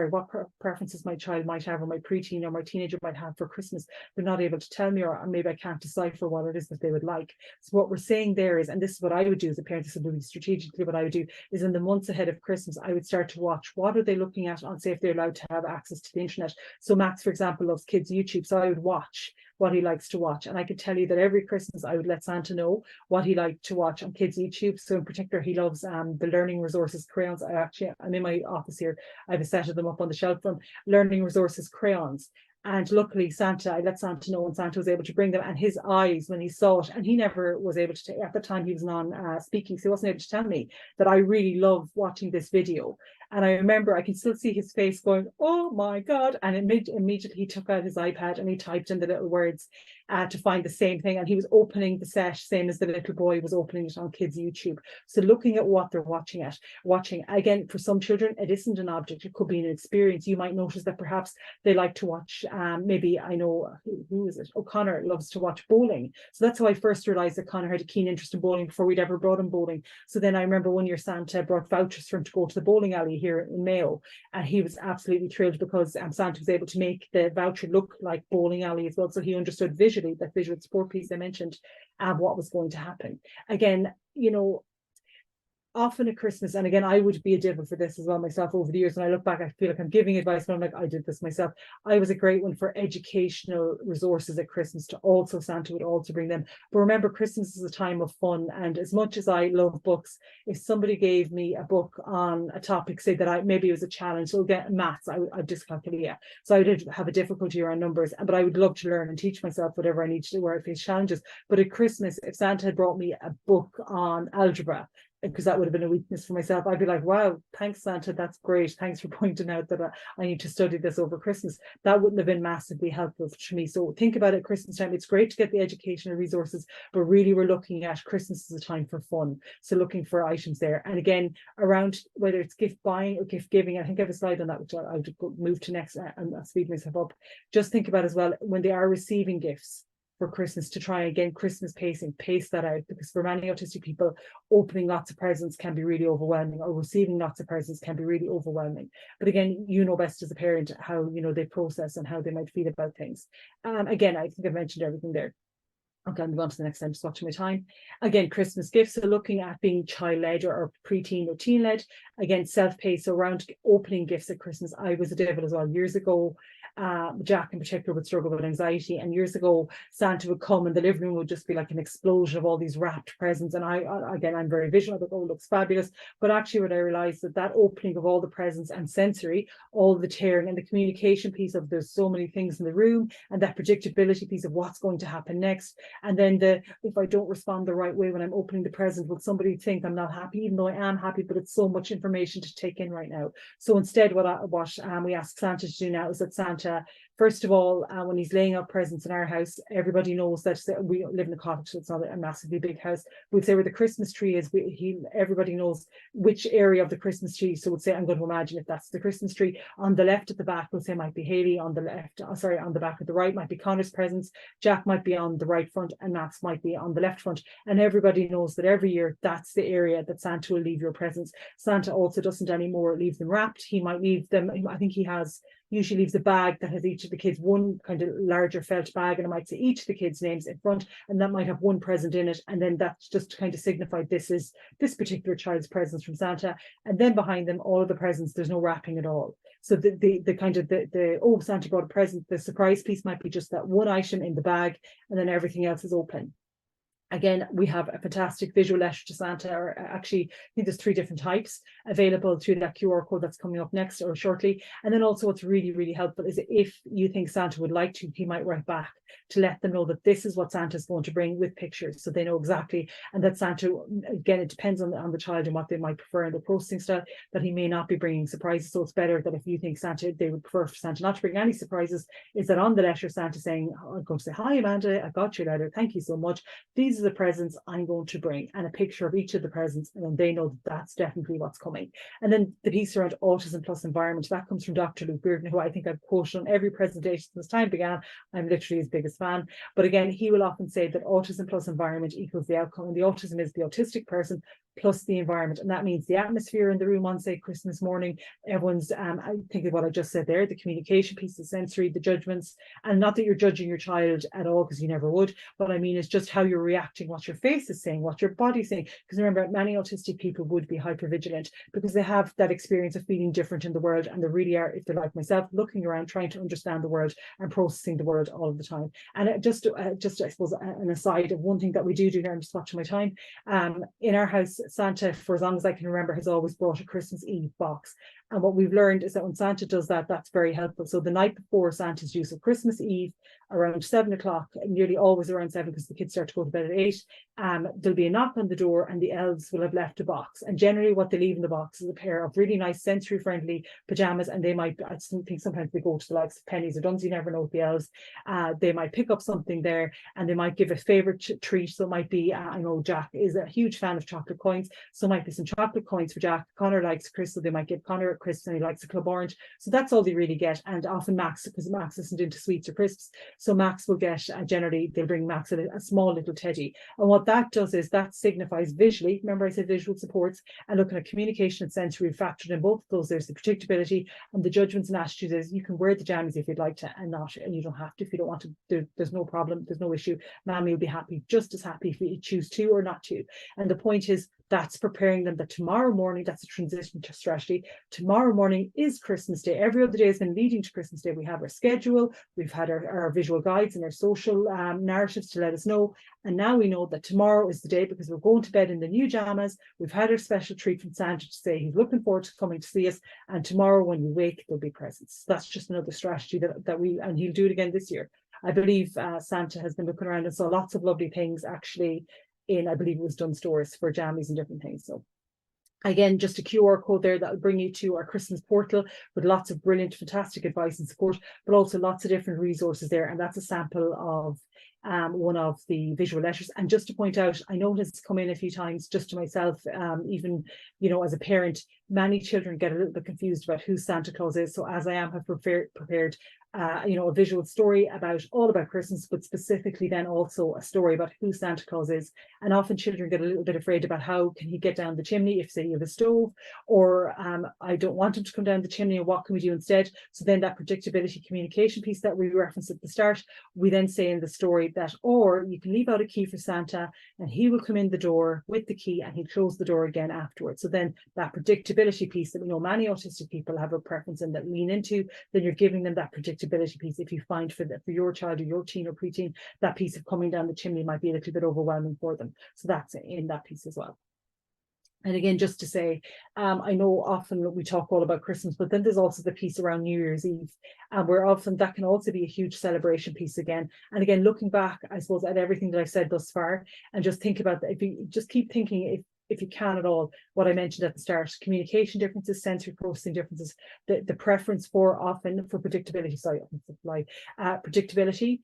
what preferences my child might have, or my preteen or my teenager might have for Christmas? They're not able to tell me, or maybe I can't decipher what it is that they would like. So what we're saying there is, and this is what I would do as a parent, this would be strategically what I would do, is in the months ahead of Christmas, I would start to watch, what are they looking at on, say, if they're allowed to have access to the internet. So Max, for example, loves kids YouTube, so I would watch what he likes to watch, and I could tell you that every Christmas I would let Santa know what he liked to watch on kids YouTube. So in particular, he loves the learning resources crayons. I'm in my office here, I have a set of them up on the shelf from learning resources crayons. And luckily, I let Santa know, and Santa was able to bring them, and his eyes when he saw it, and he never was able to, at the time he was non-speaking, so he wasn't able to tell me that I really love watching this video. And I remember I can still see his face going, oh my God. And immediately he took out his iPad and he typed in the little words to find the same thing. And he was opening the set, same as the little boy was opening it on kids' YouTube. So looking at what they're watching, again, for some children, it isn't an object, it could be an experience. You might notice that perhaps they like to watch, maybe I know, who is it? Oh, Connor loves to watch bowling. So that's how I first realized that Connor had a keen interest in bowling before we'd ever brought him bowling. So then I remember one year Santa brought vouchers for him to go to the bowling alley here in Mayo, and he was absolutely thrilled because Santa was able to make the voucher look like bowling alley as well, so he understood visually, that visual support piece I mentioned, what was going to happen. Again, you know, often at Christmas, and again, I would be a devil for this as well myself over the years. When I look back, I feel like I'm giving advice, but I'm like, I did this myself. I was a great one for educational resources at Christmas to also, Santa would also bring them. But remember, Christmas is a time of fun. And as much as I love books, if somebody gave me a book on a topic, say that maybe it was a challenge, so get maths, I'd dyscalculia. So I did have a difficulty around numbers, but I would love to learn and teach myself whatever I need to do where I face challenges. But at Christmas, if Santa had brought me a book on algebra, because that would have been a weakness for myself, I'd be like, wow, thanks, Santa, that's great. Thanks for pointing out that I need to study this over Christmas. That wouldn't have been massively helpful to me. So think about it at Christmas time. It's great to get the educational resources, but really we're looking at Christmas as a time for fun. So looking for items there. And again, around whether it's gift buying or gift giving, I think I have a slide on that, which I'll move to next and I'll speed myself up. Just think about as well, when they are receiving gifts for Christmas, to try again Christmas pacing, pace that out, because for many autistic people, opening lots of presents can be really overwhelming, or receiving lots of presents can be really overwhelming. But again, you know best as a parent how they process and how they might feel about things. Again, I think I've mentioned everything there. Okay, I'll move on to the next time, just watching my time. Again, Christmas gifts, so looking at being child-led or pre-teen or teen-led. Again, self-paced, so around opening gifts at Christmas. I was a devil as well. Years ago, Jack in particular would struggle with anxiety, and years ago, Santa would come and the living room would just be like an explosion of all these wrapped presents. And I'm very visual, I thought, oh, it looks fabulous. But actually what I realized that opening of all the presents and sensory, all the tearing and the communication piece of there's so many things in the room, and that predictability piece of what's going to happen next. And then if I don't respond the right way when I'm opening the present, will somebody think I'm not happy, even though I am happy, but it's so much information to take in right now. So instead, what we ask Santa to do now is that Santa, first of all, when he's laying out presents in our house, everybody knows that we live in a cottage, so it's not a massively big house. We'd say where the Christmas tree is, everybody knows which area of the Christmas tree. So we'd say, I'm going to imagine if that's the Christmas tree, on the left at the back, we'll say might be Haley, on the left, on the back at the right might be Connor's presents, Jack might be on the right front, and Max might be on the left front. And everybody knows that every year that's the area that Santa will leave your presents. Santa also doesn't anymore leave them wrapped. He might leave them, I think he usually leaves a bag that has each of the kids, one kind of larger felt bag, and it might say each of the kids' names in front, and that might have one present in it. And then that's just to kind of signify this is this particular child's presents from Santa. And then behind them, all of the presents, there's no wrapping at all. So the kind of oh, Santa brought a present, the surprise piece might be just that one item in the bag, and then everything else is open. Again, we have a fantastic visual letter to Santa, or actually, I think there's 3 different types available through that QR code that's coming up next or shortly. And then also what's really, really helpful is if you think Santa would like to, he might write back to let them know that this is what Santa's going to bring with pictures, so they know exactly, and that Santa, again, it depends on the child and what they might prefer in the processing style, that he may not be bringing surprises. So it's better that if you think they would prefer for Santa not to bring any surprises, is that on the letter Santa saying, I'm going to say, hi Amanda, I got your letter, thank you so much, these are the presents I'm going to bring, and a picture of each of the presents, and then they know that that's definitely what's coming. And then the piece around autism plus environment, that comes from Dr. Luke Bearden, who I think I've quoted on every presentation since time began. I'm literally his biggest fan. But again, he will often say that autism plus environment equals the outcome, and the autism is the autistic person plus the environment. And that means the atmosphere in the room on, say, Christmas morning, everyone's, I think of what I just said there, the communication piece, the sensory, the judgments, and not that you're judging your child at all, because you never would. What I mean is just how you're reacting, what your face is saying, what your body's saying. Because remember, many autistic people would be hypervigilant because they have that experience of feeling different in the world, and they really are, if they're like myself, looking around, trying to understand the world and processing the world all of the time. And just I suppose, an aside of one thing that we do here, I'm just watching my time, in our house, Santa, for as long as I can remember, has always brought a Christmas Eve box. And what we've learned is that when Santa does that, that's very helpful. So the night before Santa's due, so Christmas Eve, around 7 o'clock, nearly always around 7, because the kids start to go to bed at 8, there'll be a knock on the door, and the elves will have left a box. And generally what they leave in the box is a pair of really nice sensory friendly pajamas, and they might, I think sometimes they go to the likes of Pennies or Duns, you never know with the elves. They might pick up something there, and they might give a favorite treat. So it might be, I know Jack is a huge fan of chocolate coins, so it might be some chocolate coins for Jack. Connor likes Chris, so they might give Connor crisps and he likes a Club Orange. So that's all they really get. And often Max, because Max isn't into sweets or crisps, so Max will get, generally they'll bring Max a small little teddy. And what that does is that signifies visually, remember I said visual supports, and looking at communication and sensory factored in both of those. There's the predictability and the judgments and attitudes is you can wear the jammies if you'd like to and not, and you don't have to if you don't want to. There's no problem, there's no issue. Mammy will be happy, just as happy if you choose to or not to. And the point is that's preparing them that tomorrow morning, that's a transition to strategy. Tomorrow morning is Christmas Day. Every other day has been leading to Christmas Day. We have our schedule, we've had our visual guides and our social narratives to let us know. And now we know that tomorrow is the day because we're going to bed in the new jamas. We've had our special treat from Santa to say he's looking forward to coming to see us. And tomorrow when you wake, there'll be presents. That's just another strategy that we, and he'll do it again this year. I believe Santa has been looking around and saw lots of lovely things actually in, I believe it was Dunn stores for jammies and different things. So again, just a QR code there that will bring you to our Christmas portal with lots of brilliant, fantastic advice and support, but also lots of different resources there. And that's a sample of one of the visual letters. And just to point out, I know it's come in a few times just to myself, even, you know, as a parent, many children get a little bit confused about who Santa Claus is. So AsIAm have prepared you know, a visual story all about Christmas, but specifically then also a story about who Santa Claus is. And often children get a little bit afraid about how can he get down the chimney if, say, you have a stove, or I don't want him to come down the chimney, and what can we do instead? So then that predictability communication piece that we referenced at the start, we then say in the story that, or you can leave out a key for Santa and he will come in the door with the key and he'll close the door again afterwards. So then that predictability piece that we know many autistic people have a preference in that lean into, then you're giving them that predictability piece. If you find for your child or your teen or preteen, that piece of coming down the chimney might be a little bit overwhelming for them. So that's in that piece as well. And again, just to say, I know often we talk all about Christmas, but then there's also the piece around New Year's Eve, where often that can also be a huge celebration piece again. And again, looking back, I suppose, at everything that I've said thus far, and just think about that, if you just keep thinking, if you can at all, what I mentioned at the start, communication differences, sensory processing differences, the preference for often for predictability, predictability,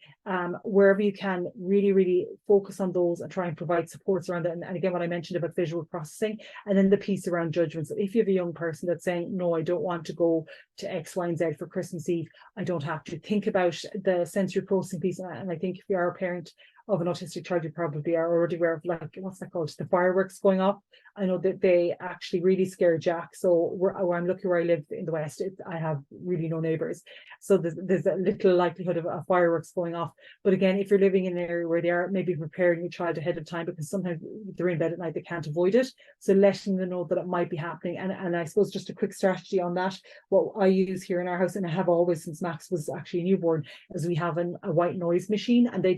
wherever you can really, really focus on those and try and provide supports around that. And again, what I mentioned about visual processing, and then the piece around judgments. If you have a young person that's saying, no, I don't want to go to X, Y, and Z for Christmas Eve, I don't have to. Think about the sensory processing piece. And I think if you are a parent of an autistic child, you probably are already aware of, like, what's that called, the fireworks going off. I know that they actually really scare Jack. So where I'm lucky where I live in the West, I have really no neighbours. So there's a little likelihood of fireworks going off. But again, if you're living in an area where they are maybe preparing your child ahead of time, because sometimes they're in bed at night, they can't avoid it. So letting them know that it might be happening. And I suppose just a quick strategy on that, what I use here in our house, and I have always since Max was actually a newborn, is we have a white noise machine, and they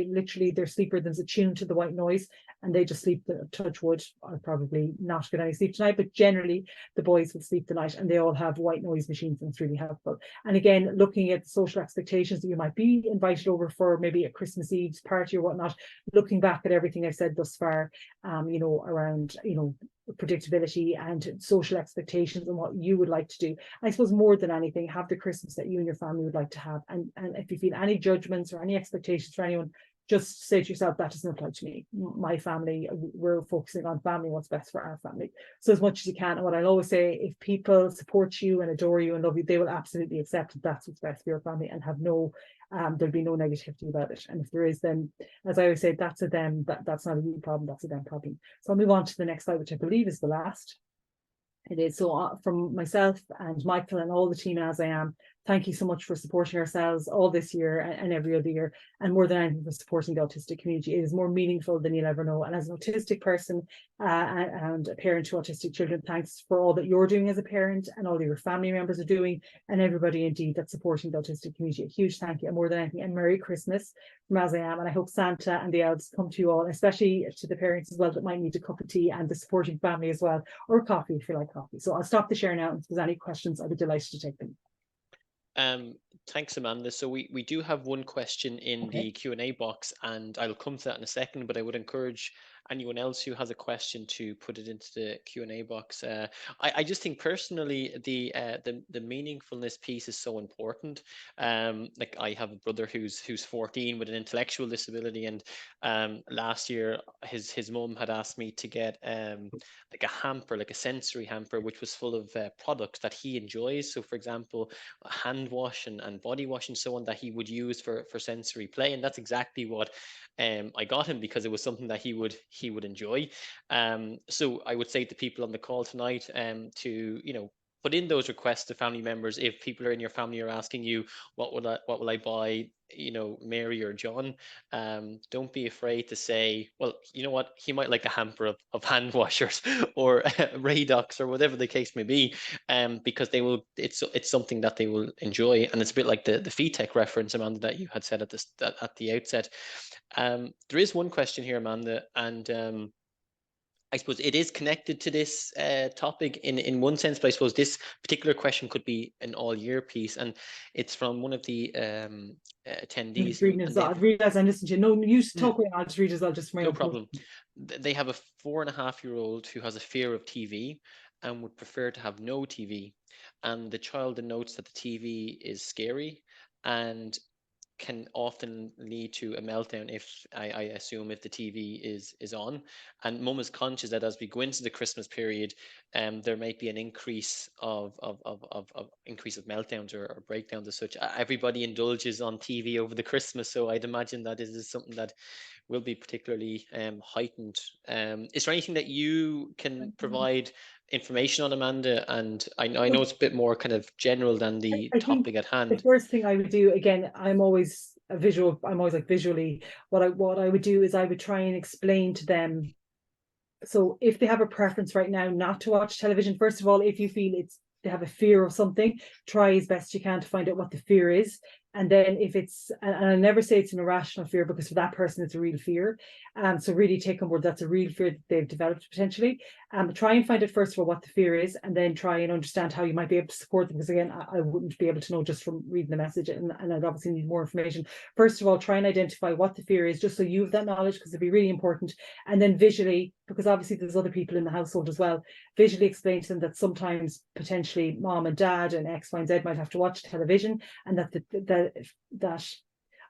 literally, their sleep rhythms attune to the white noise, and they just sleep, touch wood. I'll probably not get any sleep tonight, but generally the boys would sleep the night, and they all have white noise machines, and it's really helpful. And again, looking at the social expectations that you might be invited over for maybe a Christmas Eve party or whatnot, looking back at everything I've said thus far, you know, around, you know, predictability and social expectations and what you would like to do. I suppose more than anything, have the Christmas that you and your family would like to have. And if you feel any judgments or any expectations for anyone, just say to yourself, that doesn't apply to me. My family, we're focusing on family, what's best for our family. So as much as you can. And what I'll always say, if people support you and adore you and love you, they will absolutely accept that that's what's best for your family and have no, there'll be no negativity about it. And if there is, then as I always say, that's a them, that's not a you problem, that's a them problem. So I'll move on to the next slide, which I believe is the last. It is. So from myself and Michael and all the team as I am, thank you so much for supporting ourselves all this year and every other year, and more than anything for supporting the autistic community. It is more meaningful than you'll ever know. And as an autistic person and a parent to autistic children, thanks for all that you're doing as a parent and all your family members are doing, and everybody indeed that's supporting the autistic community. A huge thank you, and more than anything, and Merry Christmas from As I Am. And I hope Santa and the elves come to you all, especially to the parents as well that might need a cup of tea, and the supporting family as well, or coffee if you like coffee. So I'll stop the share now, and if there's any questions, I'd be delighted to take them. Thanks, Amanda. So we do have one question in the Q&A box, and I'll come to that in a second, but I would encourage anyone else who has a question to put it into the Q&A box. I just think personally the meaningfulness piece is so important. Like I have a brother who's 14 with an intellectual disability, and last year his mum had asked me to get like a hamper, like a sensory hamper, which was full of products that he enjoys. So for example, hand wash and body wash and so on that he would use for sensory play, and that's exactly what I got him, because it was something that he would enjoy. So I would say to people on the call tonight, to put in those requests to family members. If people are in your family are asking you, what will I buy, Mary or John, don't be afraid to say, well, you know what, he might like a hamper of hand washers or Radox or whatever the case may be, because it's something that they will enjoy. And it's a bit like the VTech reference, Amanda, that you had said at the outset. There is one question here, Amanda, and I suppose it is connected to this topic in one sense, but I suppose this particular question could be an all-year piece, and it's from one of the I'm just attendees, reading as well. I've realized I'm listening to you. No, you talk away. I'll just read as well, just for my no own problem. They have a 4.5-year-old who has a fear of TV and would prefer to have no TV, and the child notes that the TV is scary and can often lead to a meltdown if I assume if the TV is on. And mum is conscious that as we go into the Christmas period, there might be an increase of increase of meltdowns or breakdowns as such. Everybody indulges on TV over the Christmas, so I'd imagine that is something that will be particularly heightened. Is there anything that you can provide information on, Amanda? And I know it's a bit more kind of general than the I think topic at the hand. first thing I would do, again, I'm always like visually. What I would do is I would try and explain to them. So if they have a preference right now not to watch television, first of all, if you feel they have a fear of something, try as best you can to find out what the fear is. And then if it's, and I never say it's an irrational fear, because for that person it's a real fear. So really take on board that's a real fear that they've developed potentially. Try and find out first of all what the fear is, and then try and understand how you might be able to support them. Because again, I wouldn't be able to know just from reading the message, and I'd obviously need more information. First of all, try and identify what the fear is, just so you have that knowledge, because it'd be really important. And then visually, because obviously there's other people in the household as well, visually explain to them that sometimes potentially mom and dad and X, Y, and Z might have to watch television, and that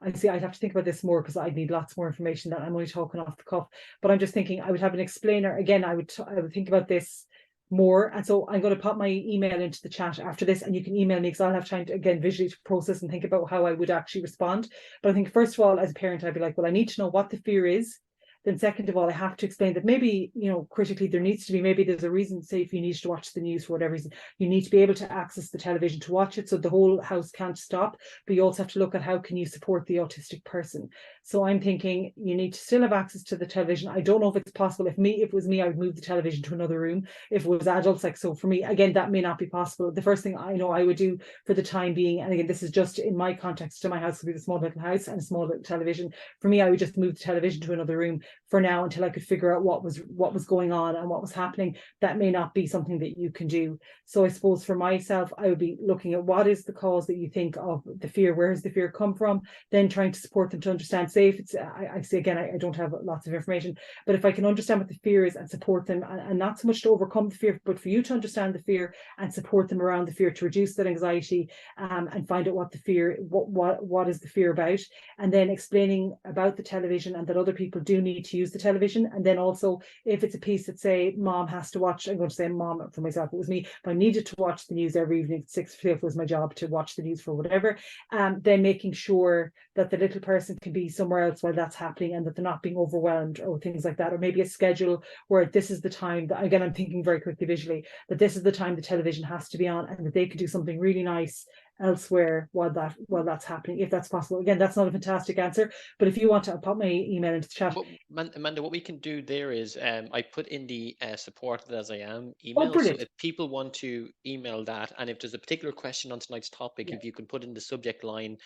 I see I'd have to think about this more, because I'd need lots more information that I'm only talking off the cuff. But I'm just thinking I would have an explainer. Again, I would think about this more. And so I'm going to pop my email into the chat after this, and you can email me, because I'll have time to, again, visually to process and think about how I would actually respond. But I think first of all, as a parent, I'd be like, well, I need to know what the fear is. Then second of all, I have to explain that maybe, critically, there needs to be, maybe there's a reason, say if you need to watch the news for whatever reason, you need to be able to access the television to watch it, so the whole house can't stop. But you also have to look at how can you support the autistic person. So I'm thinking you need to still have access to the television. I don't know if it's possible. If it was me, I would move the television to another room. If it was adults, like, so for me, again, that may not be possible. The first thing I know I would do for the time being, and again, this is just in my context to my house, would be the small little house and a small little television. For me, I would just move the television to another room for now, until I could figure out what was going on and what was happening. That may not be something that you can do. So I suppose for myself, I would be looking at what is the cause that you think of the fear, where does the fear come from, then trying to support them to understand. Say if it's, I say again, I don't have lots of information, but if I can understand what the fear is and support them, and not so much to overcome the fear, but for you to understand the fear and support them around the fear, to reduce that anxiety, and find out what the fear, what is the fear about, and then explaining about the television and that other people do need to use the television. And then also, if it's a piece that say mom has to watch, I'm going to say mom for myself, it was me, if I needed to watch the news every evening at 6, if it was my job to watch the news for whatever, then making sure that the little person can be somewhere else while that's happening, and that they're not being overwhelmed or things like that. Or maybe a schedule where this is the time that, again, I'm thinking very quickly visually, that this is the time the television has to be on, and that they could do something really nice elsewhere while that's happening, if that's possible. Again, that's not a fantastic answer, but if you want to, I'll pop my email into the chat. Well, Amanda, what we can do there is I put in the support at AsIAm Oh, email. So brilliant. if people want to email that, and if there's a particular question on tonight's topic, Yeah. if you can put in the subject line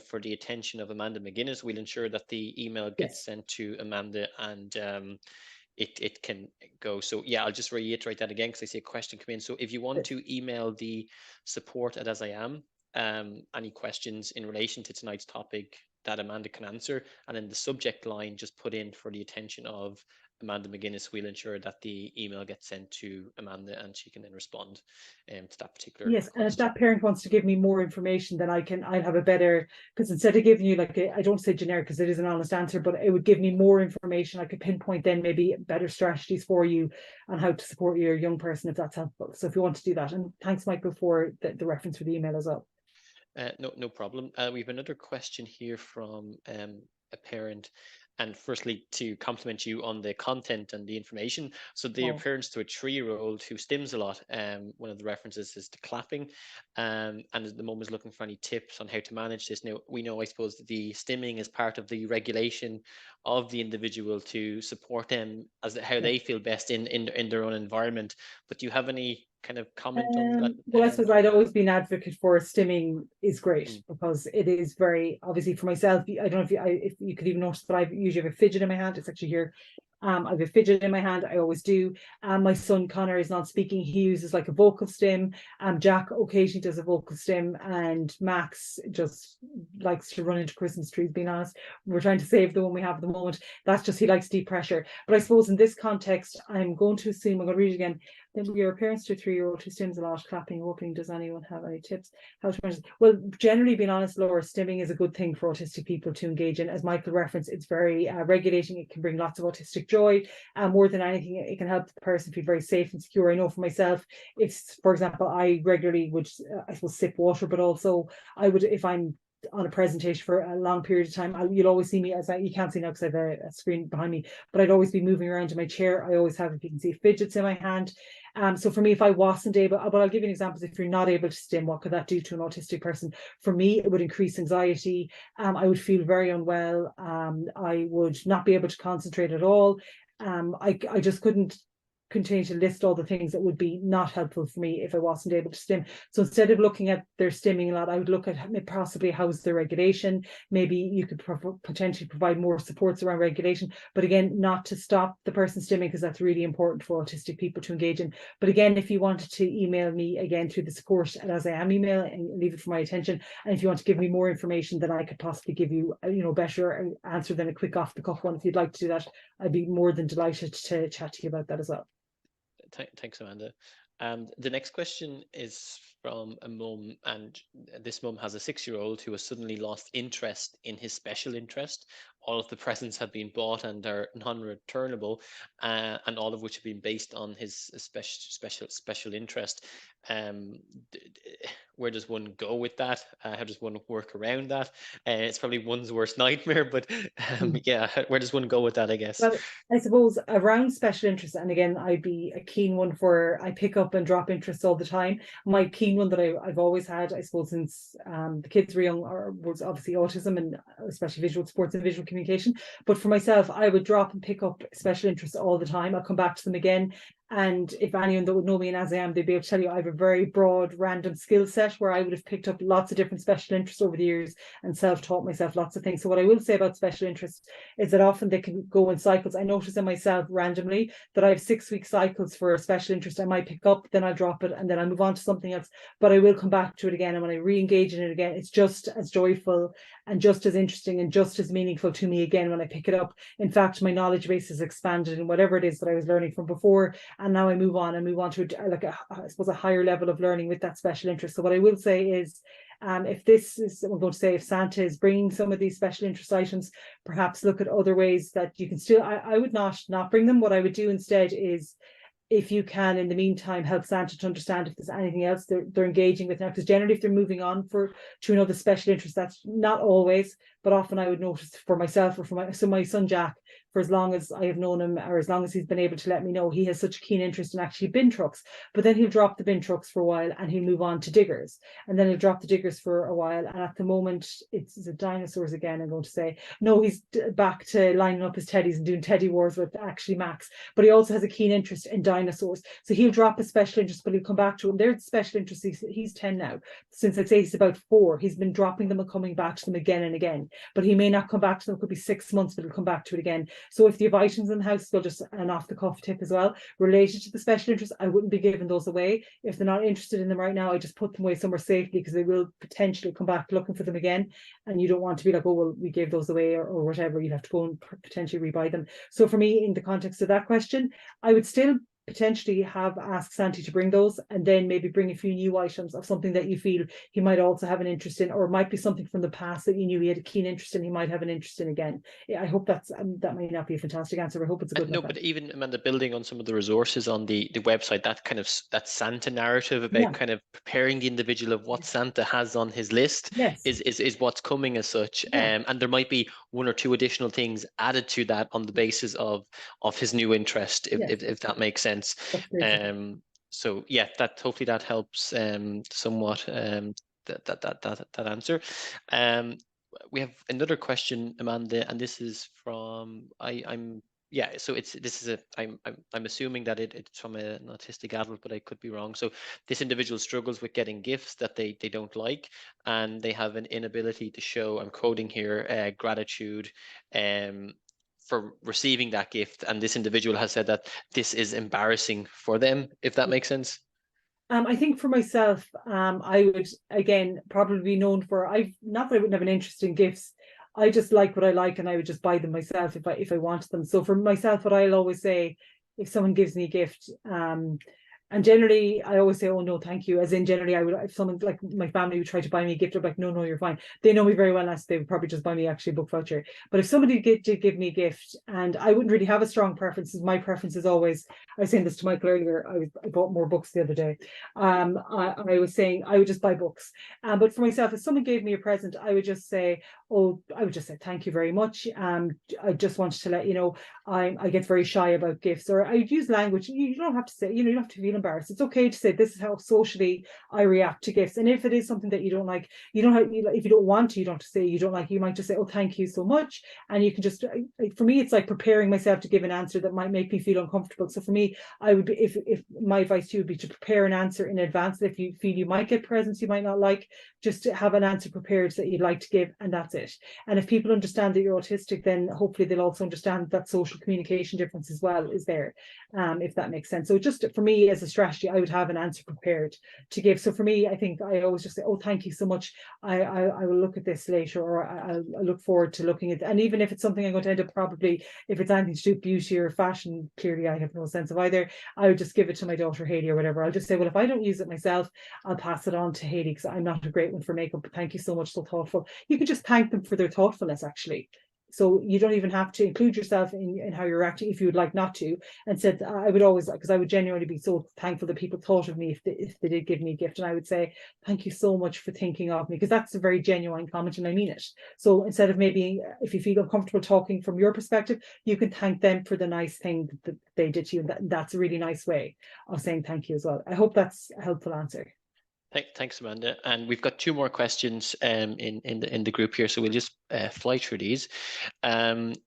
for the attention of Amanda McGuinness, we'll ensure that the email gets Yes. sent to Amanda, and it can go. So yeah, I'll just reiterate that again, because I see a question come in. So if you want to email the support at AsIAm, any questions in relation to tonight's topic that Amanda can answer, and in the subject line just put in for the attention of Amanda McGuinness will ensure that the email gets sent to Amanda, and she can then respond to that particular Yes, and if question. that parent wants to give me more information, then I'll have a better, because instead of giving you like I don't say generic because it is an honest answer, but it would give me more information. I could pinpoint then maybe better strategies for you on how to support your young person, if that's helpful. So if you want to do that, and thanks, Michael, for the reference for the email as well. No problem. We have another question here from a parent. And firstly, to compliment you on the content and the information. So the appearance to a 3-year-old who stims a lot. One of the references is to clapping, and at the moment is looking for any tips on how to manage this. Now, we know, I suppose, that the stimming is part of the regulation of the individual to support them as how they feel best in their own environment. But do you have any kind of comment on that? Well, I suppose I'd always been an advocate for stimming is great because it is very, obviously for myself, I don't know if you could even notice that I usually have a fidget in my hand. It's actually here. I have a fidget in my hand. I always do. My son Connor is not speaking. He uses like a vocal stim. Jack occasionally does a vocal stim, and Max just likes to run into Christmas trees. Being honest, we're trying to save the one we have at the moment. That's just, he likes deep pressure. But I suppose in this context, I'm going to assume, I'm going to read it again. Then your parents to a 3-year-old who stims a lot, clapping, hoping. Does anyone have any tips? How to manage? Well, generally, being honest, Laura, stimming is a good thing for autistic people to engage in. As Michael referenced, it's very regulating. It can bring lots of autistic joy. More than anything, it can help the person feel very safe and secure. I know for myself, if, for example, I regularly would, I suppose, sip water, but also I would, if I'm on a presentation for a long period of time, you'll always see me, you can't see now because I have a screen behind me, but I'd always be moving around in my chair. I always have, if you can see, fidgets in my hand. So for me, if I wasn't able, but I'll give you an example. If you're not able to stim, what could that do to an autistic person? For me, it would increase anxiety. I would feel very unwell. I would not be able to concentrate at all. I just couldn't continue to list all the things that would be not helpful for me if I wasn't able to stim. So instead of looking at their stimming a lot, I would look at possibly how's the regulation. Maybe you could potentially provide more supports around regulation, but again, not to stop the person stimming, because that's really important for autistic people to engage in. But again, if you wanted to email me again through the support at AsIAm email and leave it for my attention, and if you want to give me more information, then I could possibly give you better answer than a quick off the cuff one. If you'd like to do that, I'd be more than delighted to chat to you about that as well. Thanks, Amanda. The next question is from a mum, and this mum has a 6-year-old who has suddenly lost interest in his special interest. All of the presents have been bought and are non-returnable, and all of which have been based on his special interest. Where does one go with that? How does one work around that? It's probably one's worst nightmare, but yeah, where does one go with that, I guess? Well, I suppose around special interest, and again, I'd be a keen one for, I pick up and drop interests all the time. My keen one that I've always had, I suppose, since the kids were young, was obviously autism, and especially visual sports and visual communication. But for myself, I would drop and pick up special interests all the time. I'll come back to them again. And if anyone that would know me in AsIAm, they'd be able to tell you I have a very broad, random skill set where I would have picked up lots of different special interests over the years and self-taught myself lots of things. So what I will say about special interests is that often they can go in cycles. I notice in myself randomly that I have 6-week cycles for a special interest. I might pick up, then I'll drop it, and then I move on to something else. But I will come back to it again. And when I re-engage in it again, it's just as joyful and just as interesting and just as meaningful to me again when I pick it up. In fact, my knowledge base has expanded in whatever it is that I was learning from before. And now I move on to I suppose a higher level of learning with that special interest. So what I will say is, if this is, we're going to say, if Santa is bringing some of these special interest items, perhaps look at other ways that you can still, I would not bring them. What I would do instead is, if you can, in the meantime, help Santa to understand if there's anything else they're engaging with now. Because generally, if they're moving on to another special interest, that's not always, but often I would notice for myself or for my son Jack, for as long as I have known him, or as long as he's been able to let me know, he has such a keen interest in actually bin trucks. But then he'll drop the bin trucks for a while and he'll move on to diggers. And then he'll drop the diggers for a while. And at the moment, it's the dinosaurs again, I'm going to say. No, he's back to lining up his teddies and doing teddy wars with actually Max. But he also has a keen interest in dinosaurs. So he'll drop a special interest, but he'll come back to him. They're special interests. He's 10 now. Since I'd say he's about 4, he's been dropping them and coming back to them again and again. But he may not come back to them. It could be 6 months, but he'll come back to it again. So if you have items in the house, so just an off the cuff tip as well, related to the special interest, I wouldn't be giving those away. If they're not interested in them right now, I just put them away somewhere safely, because they will potentially come back looking for them again. And you don't want to be like, oh, well, we gave those away, or whatever. You have to go and potentially rebuy them. So for me, in the context of that question, I would still potentially ask Santi to bring those, and then maybe bring a few new items of something that you feel he might also have an interest in, or it might be something from the past that you knew he had a keen interest in, he might have an interest in again. I hope that might not be a fantastic answer, but I hope it's a good one. No, but even, Amanda, building on some of the resources on the website, that Santa narrative about kind of preparing the individual of what Santa has on his list is what's coming as such. And there might be one or two additional things added to that on the basis of his new interest, if that makes sense. So yeah, that hopefully that helps somewhat that answer. We have another question, Amanda, and this is from I'm assuming that it's from an autistic adult, but I could be wrong. So this individual struggles with getting gifts that they don't like, and they have an inability to show, I'm quoting here, gratitude for receiving that gift. And this individual has said that this is embarrassing for them, if that makes sense. I think for myself, I would, again, probably be known for, not that I wouldn't have an interest in gifts. I just like what I like, and I would just buy them myself if I wanted them. So for myself, what I'll always say, if someone gives me a gift, and generally I always say, oh no, thank you. As in, generally, I would, if someone like my family would try to buy me a gift, I'm like, no, you're fine. They know me very well, as they would probably just buy me actually a book voucher. But if somebody did give me a gift, and I wouldn't really have a strong preference, my preference is always, I was saying this to Michael earlier, I bought more books the other day. I was saying I would just buy books. But for myself, if someone gave me a present, I would just say, thank you very much. I just wanted to let you know, I get very shy about gifts, or I use language. You don't have to say, you don't have to feel embarrassed. It's okay to say, this is how socially I react to gifts. And if it is something that you don't like, you don't have, if you don't want to, you don't have to say you don't like, you might just say, oh, thank you so much. And you can just, for me, it's like preparing myself to give an answer that might make me feel uncomfortable. So for me, I would be, if my advice to you would be to prepare an answer in advance. If you feel you might get presents you might not like, just to have an answer prepared that you'd like to give, and that's it. And if people understand that you're autistic, then hopefully they'll also understand that social communication difference as well is there, if that makes sense. So just for me, as a strategy, I would have an answer prepared to give. So for me, I think I always just say, oh, thank you so much. I will look at this later, or I look forward to looking at it. And even if it's something I'm going to end up, probably, if it's anything to do with beauty or fashion, clearly I have no sense of either, I would just give it to my daughter Hayley or whatever. I'll just say, well, if I don't use it myself, I'll pass it on to Hayley, because I'm not a great one for makeup, but thank you so much, so thoughtful. You can just thank them for their thoughtfulness, actually. So you don't even have to include yourself in how you're acting if you would like not to. And said, I would always, because I would genuinely be so thankful that people thought of me if they did give me a gift. And I would say, thank you so much for thinking of me, because that's a very genuine comment and I mean it. So instead of, maybe if you feel uncomfortable talking from your perspective, you can thank them for the nice thing that they did to you. And that's a really nice way of saying thank you as well. I hope that's a helpful answer. Thanks, Amanda. And we've got two more questions in the group here, so we'll just fly through these.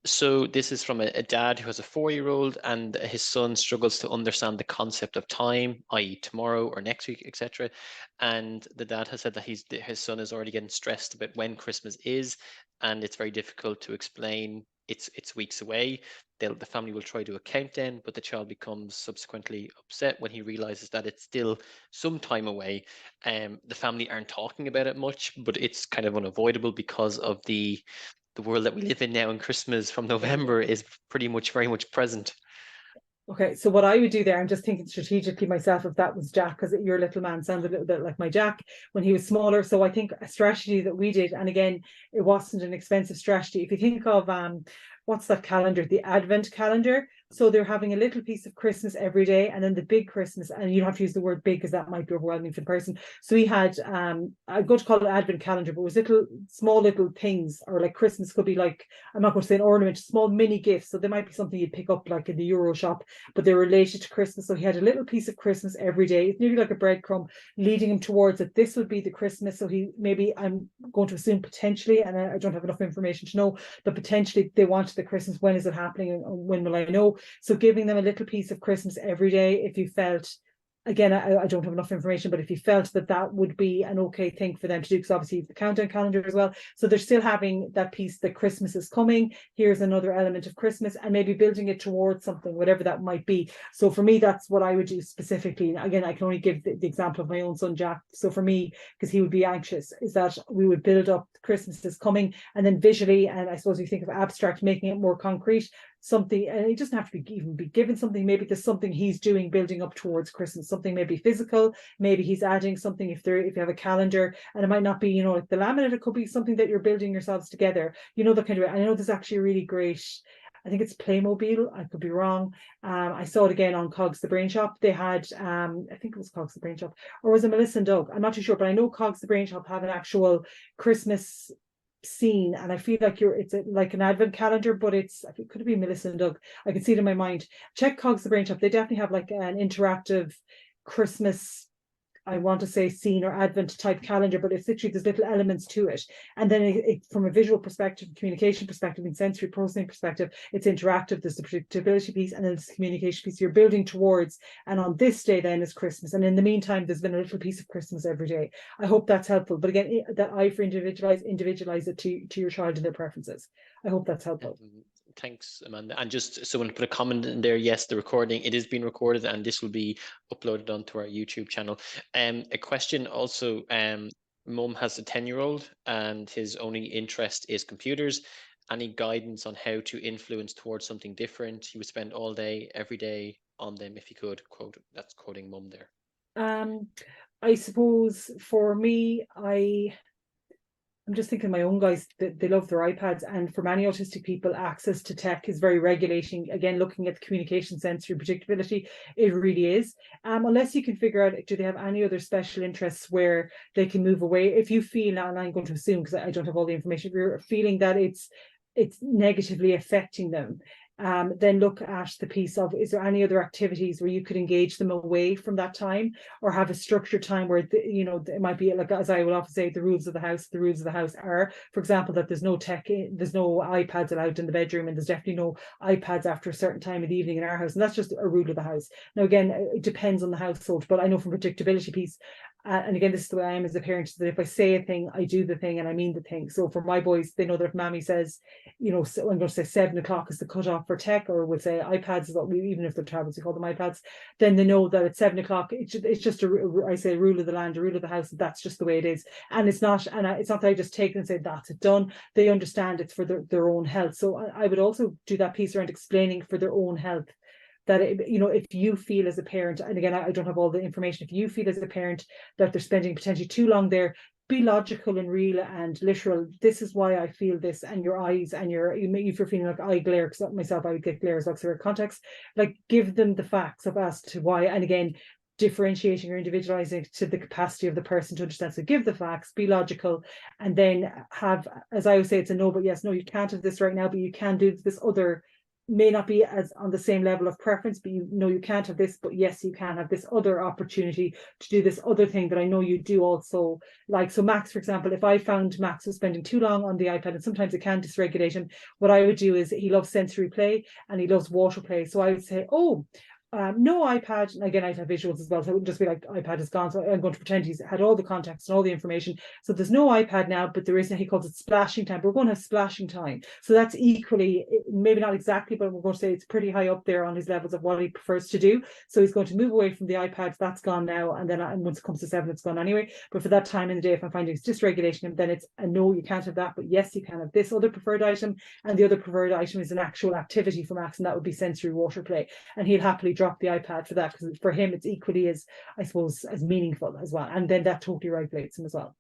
So this is from a dad who has a 4-year-old, and his son struggles to understand the concept of time, i.e. tomorrow or next week, etc. And the dad has said that his son is already getting stressed about when Christmas is, and it's very difficult to explain it's weeks away. The family will try to do a countdown, but the child becomes subsequently upset when he realizes that it's still some time away. The family aren't talking about it much, but it's kind of unavoidable because of the world that we live in now, and Christmas from November is pretty much very much present. Okay, so what I would do there, I'm just thinking strategically myself, if that was Jack, because your little man sounds a little bit like my Jack when he was smaller. So I think a strategy that we did, and again, it wasn't an expensive strategy. If you think of what's that calendar, the Advent calendar. So they're having a little piece of Christmas every day, and then the big Christmas, and you don't have to use the word big because that might be overwhelming for the person. So we had, I'm going to call it Advent calendar, but it was small little things, or like Christmas could be like, I'm not going to say an ornament, small mini gifts. So there might be something you'd pick up like in the Euro shop, but they're related to Christmas. So he had a little piece of Christmas every day. It's nearly like a breadcrumb leading him towards it. This would be the Christmas. So he, maybe, I'm going to assume potentially, and I don't have enough information to know, but potentially they wanted the Christmas. When is it happening, and when will I know? So giving them a little piece of Christmas every day, if you felt again, I don't have enough information, but if he felt that that would be an okay thing for them to do, because obviously the countdown calendar as well. So they're still having that piece that Christmas is coming. Here's another element of Christmas, and maybe building it towards something, whatever that might be. So for me, that's what I would do specifically. Again, I can only give the example of my own son, Jack. So for me, because he would be anxious, is that we would build up Christmas is coming, and then visually, and I suppose we think of abstract, making it more concrete, something, and it doesn't have to be even be given something. Maybe there's something he's doing building up towards Christmas, something maybe physical, maybe he's adding something if you have a calendar, and it might not be, like the laminate, it could be something that you're building yourselves together, the kind of. I know there's actually a really great, I think it's Playmobil, I could be wrong. I saw it again on Cogs the Brain Shop. They had, I think it was Cogs the Brain Shop, or was it Melissa and Doug? I'm not too sure, but I know Cogs the Brain Shop have an actual Christmas scene, and I feel like like an advent calendar, but it could be Melissa and Doug. I can see it in my mind. Check Cogs the Brain Shop. They definitely have like an interactive Christmas, I want to say, scene or advent type calendar, but it's literally there's little elements to it. And then it from a visual perspective, communication perspective, and sensory processing perspective, it's interactive. There's the predictability piece, and then there's the communication piece you're building towards. And on this day then is Christmas. And in the meantime, there's been a little piece of Christmas every day. I hope that's helpful. But again, that I for individualize it to your child and their preferences. I hope that's helpful. Thanks, Amanda. And just so I want to put a comment in there, yes, the recording, it is being recorded, and this will be uploaded onto our YouTube channel. A question also, Mum has a 10-year-old and his only interest is computers. Any guidance on how to influence towards something different? He would spend all day, every day on them if he could, quote, that's quoting Mum there. I suppose for me, I'm just thinking my own guys, they love their iPads, and for many autistic people, access to tech is very regulating. Again, looking at the communication, sensory predictability, it really is. Unless you can figure out, do they have any other special interests where they can move away? If you feel, and I'm going to assume because I don't have all the information, if you're feeling that it's negatively affecting them, then look at the piece of, is there any other activities where you could engage them away from that time, or have a structured time where it might be like, as I would often say, the rules of the house are, for example, that there's no tech, there's no iPads allowed in the bedroom, and there's definitely no iPads after a certain time of the evening in our house, and that's just a rule of the house. Now again, it depends on the household, but I know from predictability piece, and again, this is the way I am as a parent, that if I say a thing, I do the thing, and I mean the thing. So for my boys, they know that if Mammy says, so I'm going to say 7 o'clock is the cutoff for tech, or would say iPads is what even if they're tablets, we call them iPads, then they know that at 7 o'clock, it's just I say a rule of the land, a rule of the house, that's just the way it is. And it's not that I just take it and say, that's it, done. They understand it's for their own health. So I would also do that piece around explaining for their own health, that if you feel as a parent, and again, I don't have all the information, if you feel as a parent that they're spending potentially too long there, be logical and real and literal. This is why I feel this, and your eyes, and if you're feeling like eye glare, because myself, I would get glare as auxiliary context, like give them the facts of as to why. And again, differentiating or individualizing to the capacity of the person to understand. So give the facts, be logical, and then have, as I always say, it's a no, but yes, no, you can't have this right now, but you can do this other, may not be as on the same level of preference, but you can't have this, but yes, you can have this other opportunity to do this other thing that I know you do also like. So Max, for example, if I found Max was spending too long on the iPad, and sometimes it can dysregulate him, what I would do is, he loves sensory play and he loves water play. So I would say, no iPad. And again, I'd have visuals as well, so it wouldn't just be like iPad is gone. So I'm going to pretend he's had all the context and all the information. So there's no iPad now, but there is, he calls it splashing time. We're going to have splashing time. So that's equally, maybe not exactly, but we're going to say it's pretty high up there on his levels of what he prefers to do. So he's going to move away from the iPad. That's gone now. And then once it comes to 7, it's gone anyway. But for that time in the day, if I'm finding it's dysregulation him, then it's a no, you can't have that, but yes, you can have this other preferred item. And the other preferred item is an actual activity for Max, and that would be sensory water play. And he'll happily drop the iPad for that, because for him it's equally as, I suppose, as meaningful as well. And then that totally regulates him as well.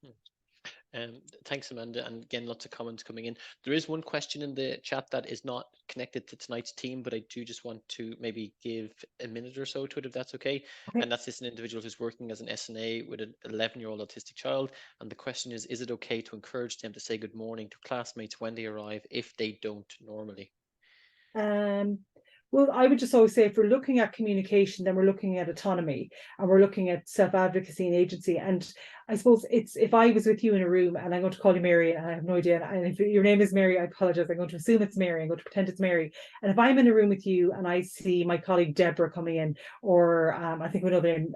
Thanks, Amanda. And again, lots of comments coming in. There is one question in the chat that is not connected to tonight's team, but I do just want to maybe give a minute or so to it, if that's okay. And that's just an individual who's working as an SNA with an 11-year-old autistic child. And the question is it okay to encourage them to say good morning to classmates when they arrive if they don't normally? Well, I would just always say if we're looking at communication, then we're looking at autonomy and we're looking at self-advocacy and agency. And I suppose it's, if I was with you in a room and I'm going to call you Mary and I have no idea, and if your name is Mary, I apologize, I'm going to assume it's Mary, I'm going to pretend it's Mary. And if I'm in a room with you and I see my colleague Deborah coming in, or I think another name,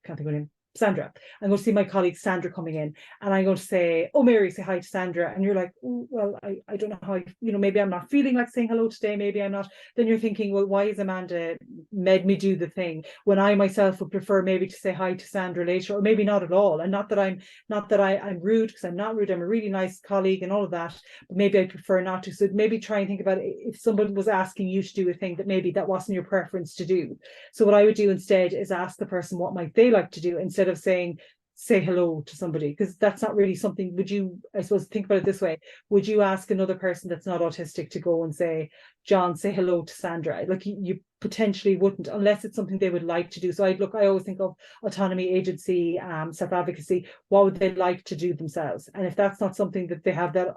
can't think of her name, Sandra. I'm going to see my colleague Sandra coming in and I'm going to say, oh, Mary, say hi to Sandra. And you're like, oh, well, I don't know how maybe I'm not feeling like saying hello today. Maybe I'm not. Then you're thinking, well, why is Amanda made me do the thing when I myself would prefer maybe to say hi to Sandra later, or maybe not at all. And not that I'm rude, because I'm not rude. I'm a really nice colleague and all of that, but maybe I prefer not to. So maybe try and think about it. If somebody was asking you to do a thing that maybe that wasn't your preference to do. So what I would do instead is ask the person what might they like to do, instead of saying, say hello to somebody, because that's not really something. Would you, I suppose, think about it this way, would you ask another person that's not autistic to go and say, John, say hello to Sandra? Like you potentially wouldn't, unless it's something they would like to do. So I always think of autonomy, agency, self-advocacy. What would they like to do themselves? And if that's not something that they have that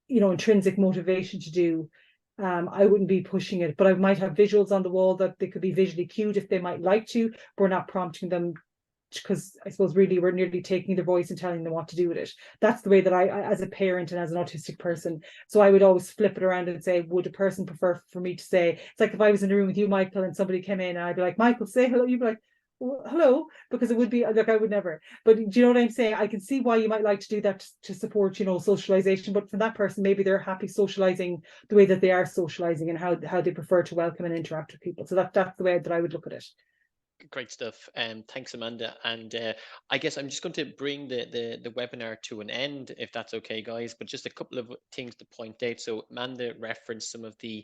intrinsic motivation to do, I wouldn't be pushing it. But I might have visuals on the wall that they could be visually cued if they might like to, but we're not prompting them, because I suppose really we're nearly taking their voice and telling them what to do with it. That's the way that I as a parent and as an autistic person. So I would always flip it around and say, would a person prefer for me to say, it's like if I was in a room with you, Michael, and somebody came in and I'd be like, Michael, say hello. You'd be like, well, hello, because it would be like, I would never. But do you know what I'm saying? I can see why you might like to do that to support, socialization. But for that person, maybe they're happy socializing the way that they are socializing and how they prefer to welcome and interact with people. So that's the way that I would look at it. Great stuff. Thanks, Amanda. And I guess I'm just going to bring the webinar to an end, if that's okay, guys. But just a couple of things to point out. So Amanda referenced some of the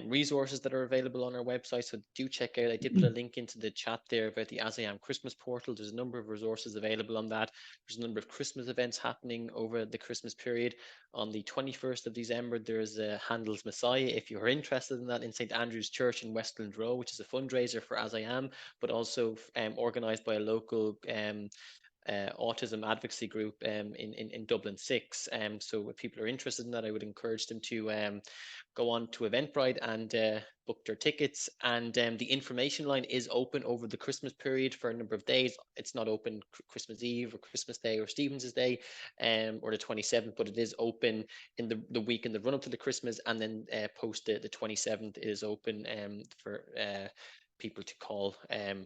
resources that are available on our website. So do check out. I did put a link into the chat there about the AsIAm Christmas portal. There's a number of resources available on that. There's a number of Christmas events happening over the Christmas period. On the 21st of December, there's Handel's Messiah. If you're interested in that, in St. Andrew's Church in Westland Row, which is a fundraiser for AsIAm, but also organised by a local autism advocacy group in Dublin 6. So if people are interested in that, I would encourage them to go on to Eventbrite and book their tickets. And the information line is open over the Christmas period for a number of days. It's not open Christmas Eve or Christmas Day or Stephen's Day or the 27th, but it is open in the week in the run up to the Christmas, and then post the 27th is open for people to call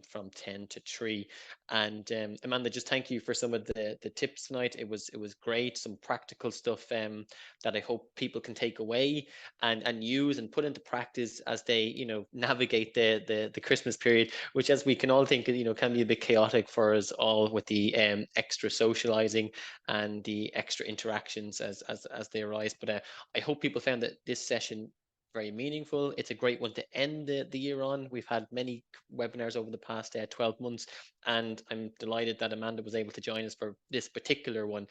from 10 to 3. And Amanda, just thank you for some of the tips tonight. It was great, some practical stuff that I hope people can take away and use and put into practice as they navigate the Christmas period, which, as we can all think, can be a bit chaotic for us all, with the extra socializing and the extra interactions as they arise. But I hope people found that this session very meaningful. It's a great one to end the year on. We've had many webinars over the past 12 months, and I'm delighted that Amanda was able to join us for this particular one.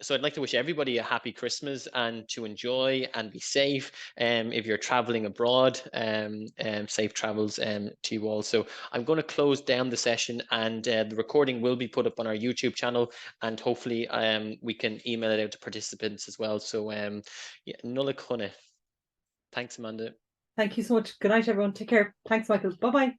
So I'd like to wish everybody a happy Christmas and to enjoy and be safe. If you're traveling abroad, safe travels to you all. So I'm going to close down the session, and the recording will be put up on our YouTube channel, and hopefully we can email it out to participants as well. So yeah, nulla khune. Thanks, Amanda. Thank you so much. Good night, everyone. Take care. Thanks, Michael. Bye-bye.